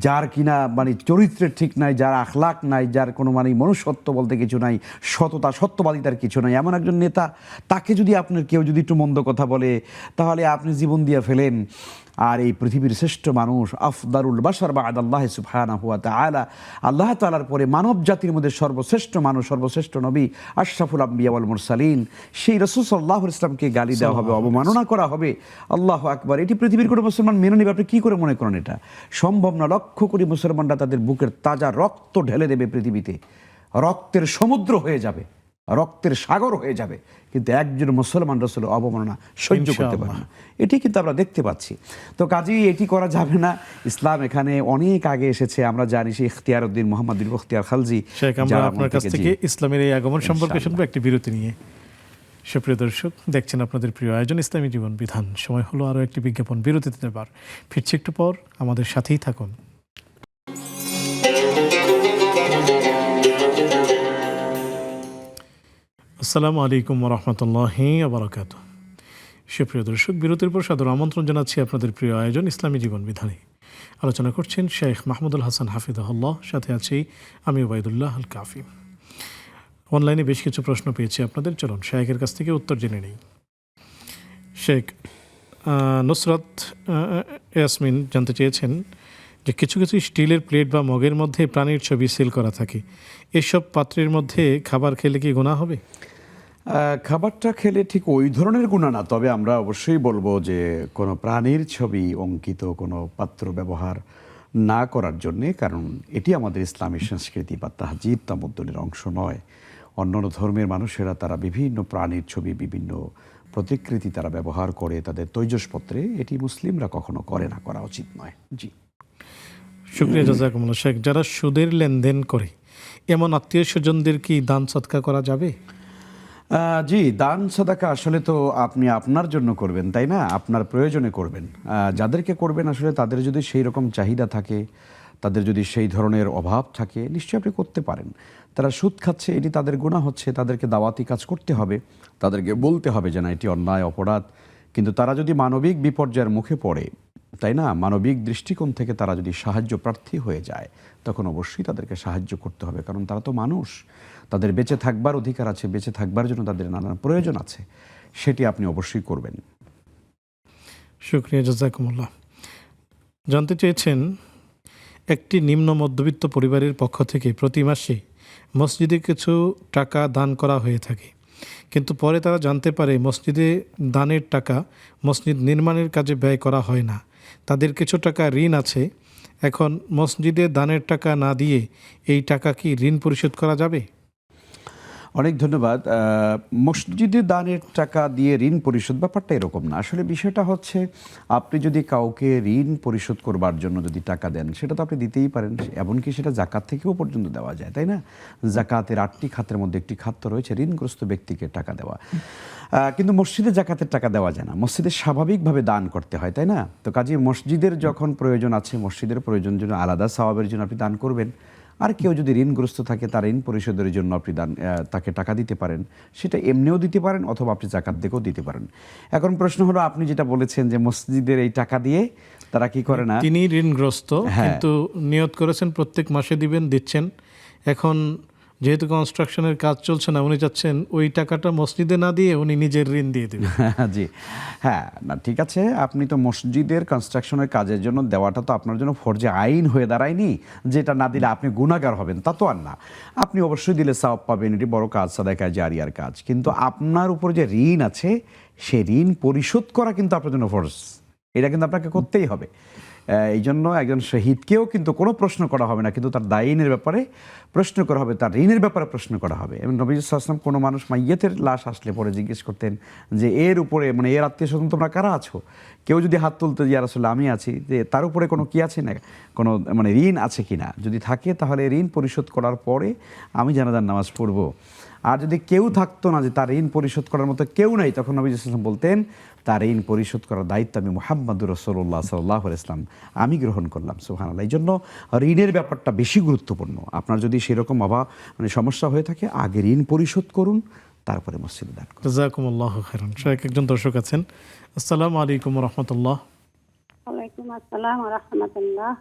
যার কিনা মানে চরিত্রের ঠিক নাই, যার আখলাক নাই, যার কোনো মানে মনুষ্যত্ব বলতে কিছু নাই, সততা সত্যবাদিতার কিছু নাই, এমন একজন নেতা, তাকে যদি আপনার কেউ যদি একটু মন্দ কথা বলে, তাহলে আপনি জীবন দিয়ে ফেলেন। আর এই পৃথিবীর শ্রেষ্ঠ মানুষ, আফদারুল বাশার বা'দাল্লাহি সুবহানাহু ওয়া তাআলা, আল্লাহ তাআলার পরে মানব জাতির মধ্যে সর্বশ্রেষ্ঠ মানুষ, সর্বশ্রেষ্ঠ নবী, আশরাফুল আম্বিয়া ওয়াল মুরসালিন, সেই রাসূল সাল্লাল্লাহু আলাইহি ওয়াসাল্লামকে গালি দেওয়া হবে, অবমাননা করা হবে। আল্লাহু আকবার। এটি পৃথিবীর কোনো মুসলমান মেনে নেবে? আপনি কি করে মনে করেন এটা সম্ভব না? লক্ষ কোটি মুসলমানরা তাদের বুকের তাজা রক্ত ঢেলে দেবে পৃথিবীতে, রক্তের সমুদ্র হয়ে যাবে, রক্তের সাগর হয়ে যাবে, কিন্তু একজন মুসলমান রাসূল অবমাননা সহ্য করতে পারে না। এটি কিন্তু আমরা দেখতে পাচ্ছি। তো কাজেই এটি করা যাবে না। ইসলাম এখানে অনেক আগে এসেছে, আমরা জানি। সেই ইখতিয়ার উদ্দিন মোহাম্মদ বিন ইখতিয়ার খালজি, আমরা আপনার কাছ থেকে ইসলামের এই আগমন সম্পর্কে শুনবো একটি বিরতি নিয়ে। সুপ্রিয় দর্শক, দেখছেন আপনাদের প্রিয় আয়োজন ইসলামী জীবন বিধান। সময় হলো আরও একটি বিজ্ঞাপন বিরতিতে নেবার। ফিরছি একটু পর, আমাদের সাথেই থাকুন। আসসালামু আলাইকুম ওয়া রাহমাতুল্লাহি ওয়া বারাকাতুহু। সুপ্রিয় দর্শক, বিরতির পর সাদর আমন্ত্রণ জানাচ্ছি আপনাদের প্রিয় আয়োজন ইসলামী জীবন বিধানে। আলোচনা করছেন শেখ মাহমুদুল হাসান হাফিজাহুল্লাহ, সাথে আছি আমি ওবায়দুল্লাহ আল কাফি। অনলাইনে বেশ কিছু প্রশ্ন পেয়েছি আপনাদের, চলুন শেখের কাছ থেকে উত্তর জেনে নেই। শেখ নুসরাত ইয়াসমিন জানতে চেয়েছেন যে কিছু কিছু স্টিলের প্লেট বা মগের মধ্যে প্রাণীর ছবি সিল করা থাকে, এসব পাত্রের মধ্যে খাবার খেলে কি গুনাহ হবে? খাবারটা খেলে ঠিক ওই ধরনের গুনাহ না, তবে আমরা অবশ্যই বলবো যে কোনো প্রাণীর ছবি অঙ্কিত কোনো পাত্র ব্যবহার না করার জন্যে, কারণ এটি আমাদের ইসলামী সংস্কৃতি বা তাহজিব তামদ্দুনের অংশ নয়। অন্যান্য ধর্মের মানুষেরা তারা বিভিন্ন প্রাণীর ছবি, বিভিন্ন প্রতিকৃতি তারা ব্যবহার করে তাদের তৈজসপত্রে, এটি মুসলিমরা কখনো করে না, করা উচিত নয়। জি, শুকরিয়া, জাযাকুমুল্লাহ। শেখ, যারা সুদের লেনদেন করে এমন আত্মীয় স্বজনদের কি দান সদকা করা যাবে? জি, দান সাদাকা আসলে তো আপনি আপনার জন্য করবেন, তাই না? আপনার প্রয়োজনে করবেন। যাদেরকে করবেন আসলে তাদের যদি সেই রকম চাহিদা থাকে, তাদের যদি সেই ধরনের অভাব থাকে, নিশ্চয়ই আপনি করতে পারেন। তারা সুদ খাচ্ছে, এটি তাদের গুনাহ হচ্ছে, তাদেরকে দাওয়াতি কাজ করতে হবে, তাদেরকে বলতে হবে যে না, এটি অন্যায়, অপরাধ। কিন্তু তারা যদি মানবিক বিপর্যয়ের মুখে পড়ে, তাই না, মানবিক দৃষ্টিকোণ থেকে তারা যদি সাহায্য প্রার্থী হয়ে যায়, তখন অবশ্যই তাদেরকে সাহায্য করতে হবে, কারণ তারা তো মানুষ, তাদের বেঁচে থাকবার অধিকার আছে, বেঁচে থাকবার জন্য তাদের নানান প্রয়োজন আছে, সেটি আপনি অবশ্যই করবেন। শুকরিয়া, জাযাকুমুল্লাহ। জানতে চেয়েছেন, একটি নিম্ন মধ্যবিত্ত পরিবারের পক্ষ থেকে প্রতি মাসে মসজিদে কিছু টাকা দান করা হয়ে থাকে, কিন্তু পরে তারা জানতে পারে মসজিদে দানের টাকা মসজিদ নির্মাণের কাজে ব্যয় করা হয় না, তাদের কিছু টাকা ঋণ আছে। এখন মসজিদে দানের টাকা না দিয়ে এই টাকা কি ঋণ পরিশোধ করা যাবে? অনেক ধন্যবাদ। মসজিদে দানের টাকা দিয়ে ঋণ পরিশোধ ব্যাপারটা এরকম না। আসলে বিষয়টা হচ্ছে, আপনি যদি কাউকে ঋণ পরিশোধ করবার জন্য যদি টাকা দেন, সেটা তো আপনি দিতেই পারেন, এমনকি সেটা জাকাত থেকেও পর্যন্ত দেওয়া যায়, তাই না? জাকাতের 8টি খাতের মধ্যে একটি খাত রয়েছে ঋণগ্রস্ত ব্যক্তিকে টাকা দেওয়া। কিন্তু মসজিদে জাকাতের টাকা দেওয়া যায় না, মসজিদে স্বাভাবিকভাবে দান করতে হয়, তাই না? তো কাজে মসজিদের যখন প্রয়োজন আছে, মসজিদের প্রয়োজন জন্য আলাদা সওয়াবের জন্য আপনি দান করবেন। আর কেউ যদি ঋণগ্রস্ত থাকে, তার ঋণ পরিশোধের জন্য আপনি তাকে টাকা দিতে পারেন, সেটা এমনিও দিতে পারেন, অথবা আপনি জাকাত দিয়েও দিতে পারেন। এখন প্রশ্ন হলো, আপনি যেটা বলেছেন যে মসজিদের এই টাকা দিয়ে তারা কি করে না, তিনি ঋণগ্রস্ত, কিন্তু নিয়ত করেছেন প্রত্যেক মাসে দিবেন, দিচ্ছেন। এখন যেহেতু কনস্ট্রাকশনের কাজ চলছে না, উনি চাচ্ছেন ওই টাকাটা মসজিদে না দিয়ে উনি নিজের ঋণ দিয়ে দেবেন। জি, হ্যাঁ, না ঠিক আছে, আপনি তো মসজিদের কনস্ট্রাকশনের কাজের জন্য দেওয়াটা তো আপনার জন্য ফরজে আইন হয়ে দাঁড়ায়নি, যেটা না দিলে আপনি গুনাহগার হবেন, তা তো আর না। আপনি অবশ্যই দিলে সওয়াব পাবেন, এটি বড় কাজ, সাদাকায়ে জারিয়ার কাজ। কিন্তু আপনার উপর যে ঋণ আছে, সেই ঋণ পরিশোধ করা কিন্তু আপনার জন্য ফরজ, এটা কিন্তু আপনাকে করতেই হবে। এই জন্য একজন শহীদকেও কিন্তু কোনো প্রশ্ন করা হবে না, কিন্তু তার দায়িনের ব্যাপারে প্রশ্ন করা হবে, তার ঋণের ব্যাপারে প্রশ্ন করা হবে। এবং নবী সাল্লাল্লাহু আলাইহি ওয়াসাল্লাম কোনো মানুষ মাইয়েতের লাশ আসলে পরে জিজ্ঞেস করতেন যে এর উপরে মানে এর আত্মীয় স্বজন তোমরা কারা আছো? কেউ যদি হাত তুলতো যে ইয়া রাসূলুল্লাহ আমি আছি, যে তার উপরে কোনো কি আছে না, কোনো মানে ঋণ আছে কি না, যদি থাকে তাহলে ঋণ পরিশোধ করার পরে আমি জানাজার নামাজ পড়বো। আর যদি কেউ থাকতো না, যে তার ঋণ পরিশোধ করার মতো কেউ নাই, তখন নবী সাল্লাল্লাহু আলাইহি ওয়াসাল্লাম বলতেন তার ঋণ পরিশোধ করার দায়িত্ব আমি মুহাম্মদুর রাসূলুল্লাহ সাল্লাল্লাহু আলাইহি ওয়াসাল্লাম আমি গ্রহণ করলাম। সুবহানাল্লাহ। এই জন্য ঋণের ব্যাপারটা বেশি গুরুত্বপূর্ণ। আপনার যদি সেরকম মানে সমস্যা হয়ে থাকে, আগে ঋণ পরিশোধ করুন, তারপরে মসজিদে দান করুন। জাযাকুমুল্লাহু খাইরান। শায়েখ একজন দর্শক আছেন। আসসালামু আলাইকুম ওয়া রাহমাতুল্লাহ। ওয়ালাইকুম আসসালাম ওয়া রাহমাতুল্লাহ।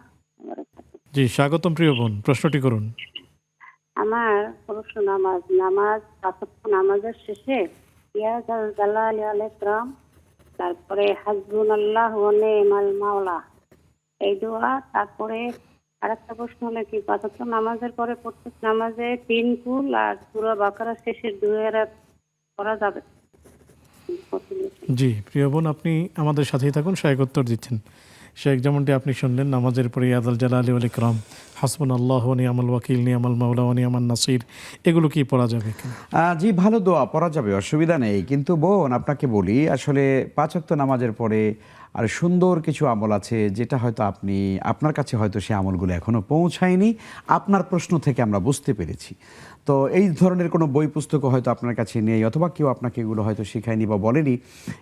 জি, স্বাগতম প্রিয় বোন, প্রশ্নটি করুন। আমার পুরুষ নামাজ নামাজের শেষে ইয়া জাল জালালি ওয়াল ইকরাম, তারপরে হাসবুনাল্লাহু ওয়া নি'মাল মাওলা, এই দোয়া, তারপরে আরেকটা প্রশ্ন হলো কি পাঁচ ওয়াক্ত নামাজের পরে প্রত্যেক নামাজে 3 কুল আর সূরা বাকারা শেষের 2 রাকাত পড়া যাবে? জি প্রিয় বোন, আপনি আমাদের সাথেই থাকুন, শায়েখ উত্তর দিচ্ছেন। শেখ যেমনটি আপনি শুনলেন, নামাজের পরে ইয়াদাল জালালি ওয়াল ইকরাম, হাসবুনাল্লাহু ওয়া নি'মাল ওয়াকিল, নি'মাল মাওলা ওয়া নি'মান নাসির, এগুলো কি পড়া যাবে কিনা? জি, ভালো দোয়া পড়া যাবে, অসুবিধা নেই। কিন্তু বোন আপনাকে বলি, আসলে 5 ওয়াক্ত নামাজের পরে আর সুন্দর কিছু আমল আছে, যেটা হয়তো আপনার কাছে হয়তো সেই আমলগুলো এখনও পৌঁছায়নি। আপনার প্রশ্ন থেকে আমরা বুঝতে পেরেছি। তো এই ধরনের কোনো বই পুস্তকও হয়তো আপনার কাছে নেই, অথবা কেউ আপনাকে এগুলো হয়তো শেখায়নি বা বলেনি।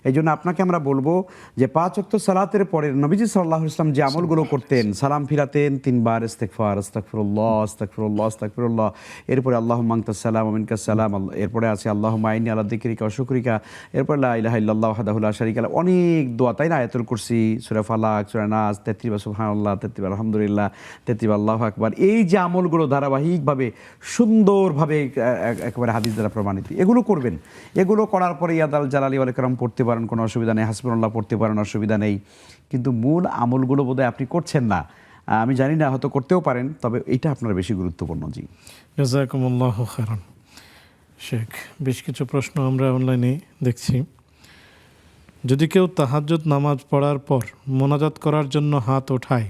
এই জন্য আপনাকে আমরা বলবো যে 5 ওয়াক্ত সালাতের পরে নবীজি সাল্লাল্লাহু আলাইহি ওয়াসাল্লাম যে আমলগুলো করতেন, সালাম ফিরাতেন 3 বার ইস্তিগফার, আস্তাগফিরুল্লাহ আস্তাগফিরুল্লাহ আস্তাগফিরুল্লাহ, এরপরে আল্লাহুম্মা আনতাস সালাম ওয়া মিনকাস সালাম, এরপরে আছে আল্লাহুম্মা ইন্নী আলা যিকরিকা ওয়া শুকরিকা, এরপরে লা ইলাহা ইল্লাল্লাহু ওয়াহদাহু লা শারীকা লাহু, অনেক দোয়া, তাই না? আয়াতুল কুরসি, সূরা ফালাক, সূরা নাস, 33 সুবহানাল্লাহ, 33 আলহামদুলিল্লাহ, 33 আল্লাহু আকবার। এই যে আমলগুলো ধারাবাহিকভাবে সুন্দরভাবে একেবারে হাদিস দ্বারা প্রমাণিত, এগুলো করবেন। এগুলো করার পরে ইয়াদাল জালালি ওয়াল ইকরাম পড়তে পারেন, কোনো অসুবিধা নেই। হাসবুনাল্লাহ পড়তে পারেন, অসুবিধা নেই। কিন্তু মূল আমলগুলো বোধহয় আপনি করছেন না, আমি জানি না, হয়তো করতেও পারেন, তবে এটা আপনার বেশি গুরুত্বপূর্ণ। জি, জাযাকুমুল্লাহু খাইরান। শেখ, বেশ কিছু প্রশ্ন আমরা অনলাইনে দেখছি। যদি কেউ তাহাজ্জুদ নামাজ পড়ার পর মোনাজাত করার জন্য হাত ওঠায়,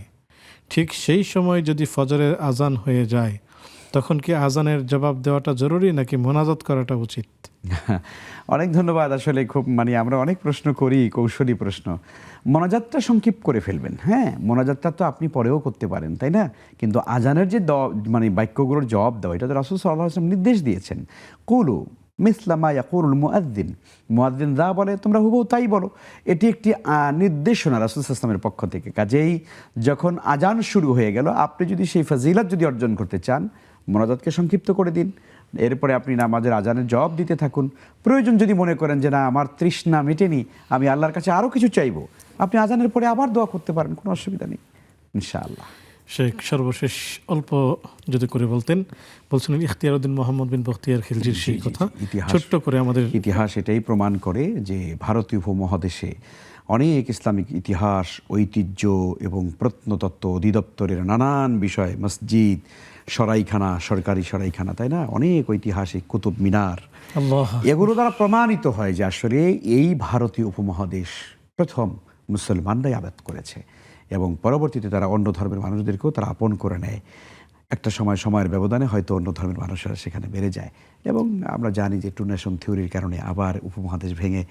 ঠিক সেই সময় যদি ফজরের আজান হয়ে যায়, তখন কি আজানের জবাব দেওয়াটা জরুরি নাকি মোনাজাত করাটা উচিত? অনেক ধন্যবাদ। আসলে খুব আমরা অনেক প্রশ্ন করি, কৌশলী প্রশ্ন। মোনাজাতটা সংক্ষিপ্ত করে ফেলবেন। হ্যাঁ, মোনাজাতটা তো আপনি পরেও করতে পারেন, তাই না? কিন্তু আজানের যে বাক্যগুলোর জবাব দেওয়া, এটা তো রাসূল সাল্লাল্লাহু আলাইহি ওয়াসাল্লাম নির্দেশ দিয়েছেন। কুলু মিসলা মা ইয়াকুলুল মুআদ্দিন, মুআদ্দিন যা বলে তোমরা হুবহু তাই বলো। এটি একটি নির্দেশনা রাসূল সাল্লাল্লাহু আলাইহি ওয়াসাল্লামের পক্ষ থেকে। কাজেই যখন আজান শুরু হয়ে গেল, আপনি যদি সেই ফজিলত যদি অর্জন করতে চান, মোনাজাতকে সংক্ষিপ্ত করে দিন। এরপরে আপনি নামাজের আজানের জবাব দিতে থাকুন। প্রয়োজন যদি মনে করেন যে না, আমার তৃষ্ণা মেটেনি, আমি আল্লাহর কাছে আরও কিছু চাইবো, আপনি আজানের পরে আবার দোয়া করতে পারেন, কোনো অসুবিধা নেই ইনশাআল্লাহ। শেখ, সর্বশেষ অল্প যদি করে বলছিলেন ইখতিয়ারউদ্দিন মোহাম্মদ বিন বখতিয়ার খিলজির সেই কথা, ছোট্ট করে আমাদের। ইতিহাস এটাই প্রমাণ করে যে ভারতীয় উপমহাদেশে অনেক ইসলামিক ইতিহাস, ঐতিহ্য এবং প্রত্নতত্ত্ব অধিদপ্তরের নানান বিষয়, মসজিদ, সরাইখানা, সরকারি সরাইখানা, তাই না, অনেক ঐতিহাসিক কুতুব মিনার, এগুলো দ্বারা প্রমাণিত হয় যে আসলে এই ভারতীয় উপমহাদেশ প্রথম মুসলমানরাই আবাদ করেছে, এবং পরবর্তীতে তারা অন্য ধর্মের মানুষদেরকেও তারা আপন করে নেয়। একটা সময়ের ব্যবধানে হয়তো অন্য ধর্মের মানুষেরা সেখানে বেড়ে যায়, এবং আমরা জানি যে টু নেশন থিওরির কারণে আবার উপমহাদেশ ভেঙে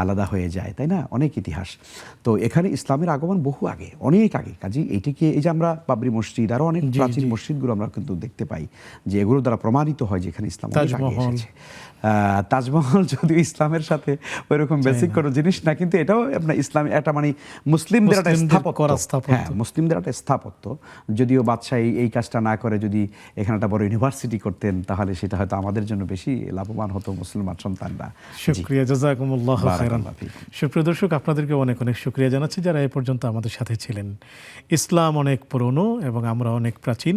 আলাদা হয়ে যায়, তাই না, অনেক ইতিহাস। তো এখানে ইসলামের আগমন বহু আগে, অনেক আগে। কাজেই এইটিকে, এই যে আমরা বাবরি মসজিদ, আরও অনেক প্রাচীন মসজিদগুলো আমরা কিন্তু দেখতে পাই যে এগুলো দ্বারা প্রমাণিত হয় যে এখানে ইসলাম অনেক আগে এসেছে। তাজমহল যদিও ইসলামের সাথে ওইরকম বেসিক কোনো জিনিস না, কিন্তু এটাও আপনার ইসলাম, এটা মুসলিমদের একটা স্থাপত্য। হ্যাঁ, মুসলিমদের একটা স্থাপত্য। যদিও বাদশাহ এই কাজটা না করে যদি এখানে একটা বড় ইউনিভার্সিটি করতেন, তাহলে সেটা হয়তো আমাদের জন্য বেশি লাভবান হতো মুসলমান সন্তানরা। শুকরিয়া, জাযাকুমুল্লাহু খাইরান। সুপ্রিয় দর্শক, আপনাদেরকে অনেক অনেক শুকরিয়া জানাচ্ছি যারা এ পর্যন্ত আমাদের সাথে ছিলেন। ইসলাম অনেক পুরনো এবং আমরা অনেক প্রাচীন।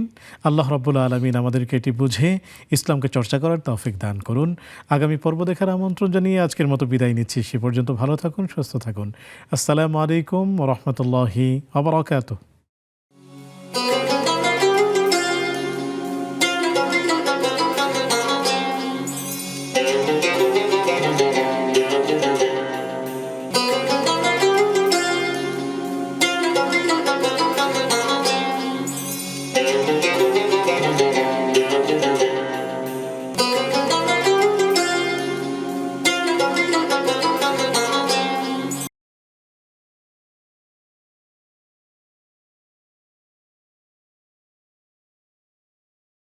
আল্লাহ রাব্বুল আলামিন আমাদেরকে এটি বুঝে ইসলামকে চর্চা করার তৌফিক দান করুন। আগামী পর্ব দেখার আমন্ত্রণ জানিয়ে আজকের মতো বিদায় নিচ্ছি। সে পর্যন্ত ভালো থাকুন, সুস্থ থাকুন। আসসালামু আলাইকুম ওয়া রাহমাতুল্লাহি ওয়া বারাকাতুহু।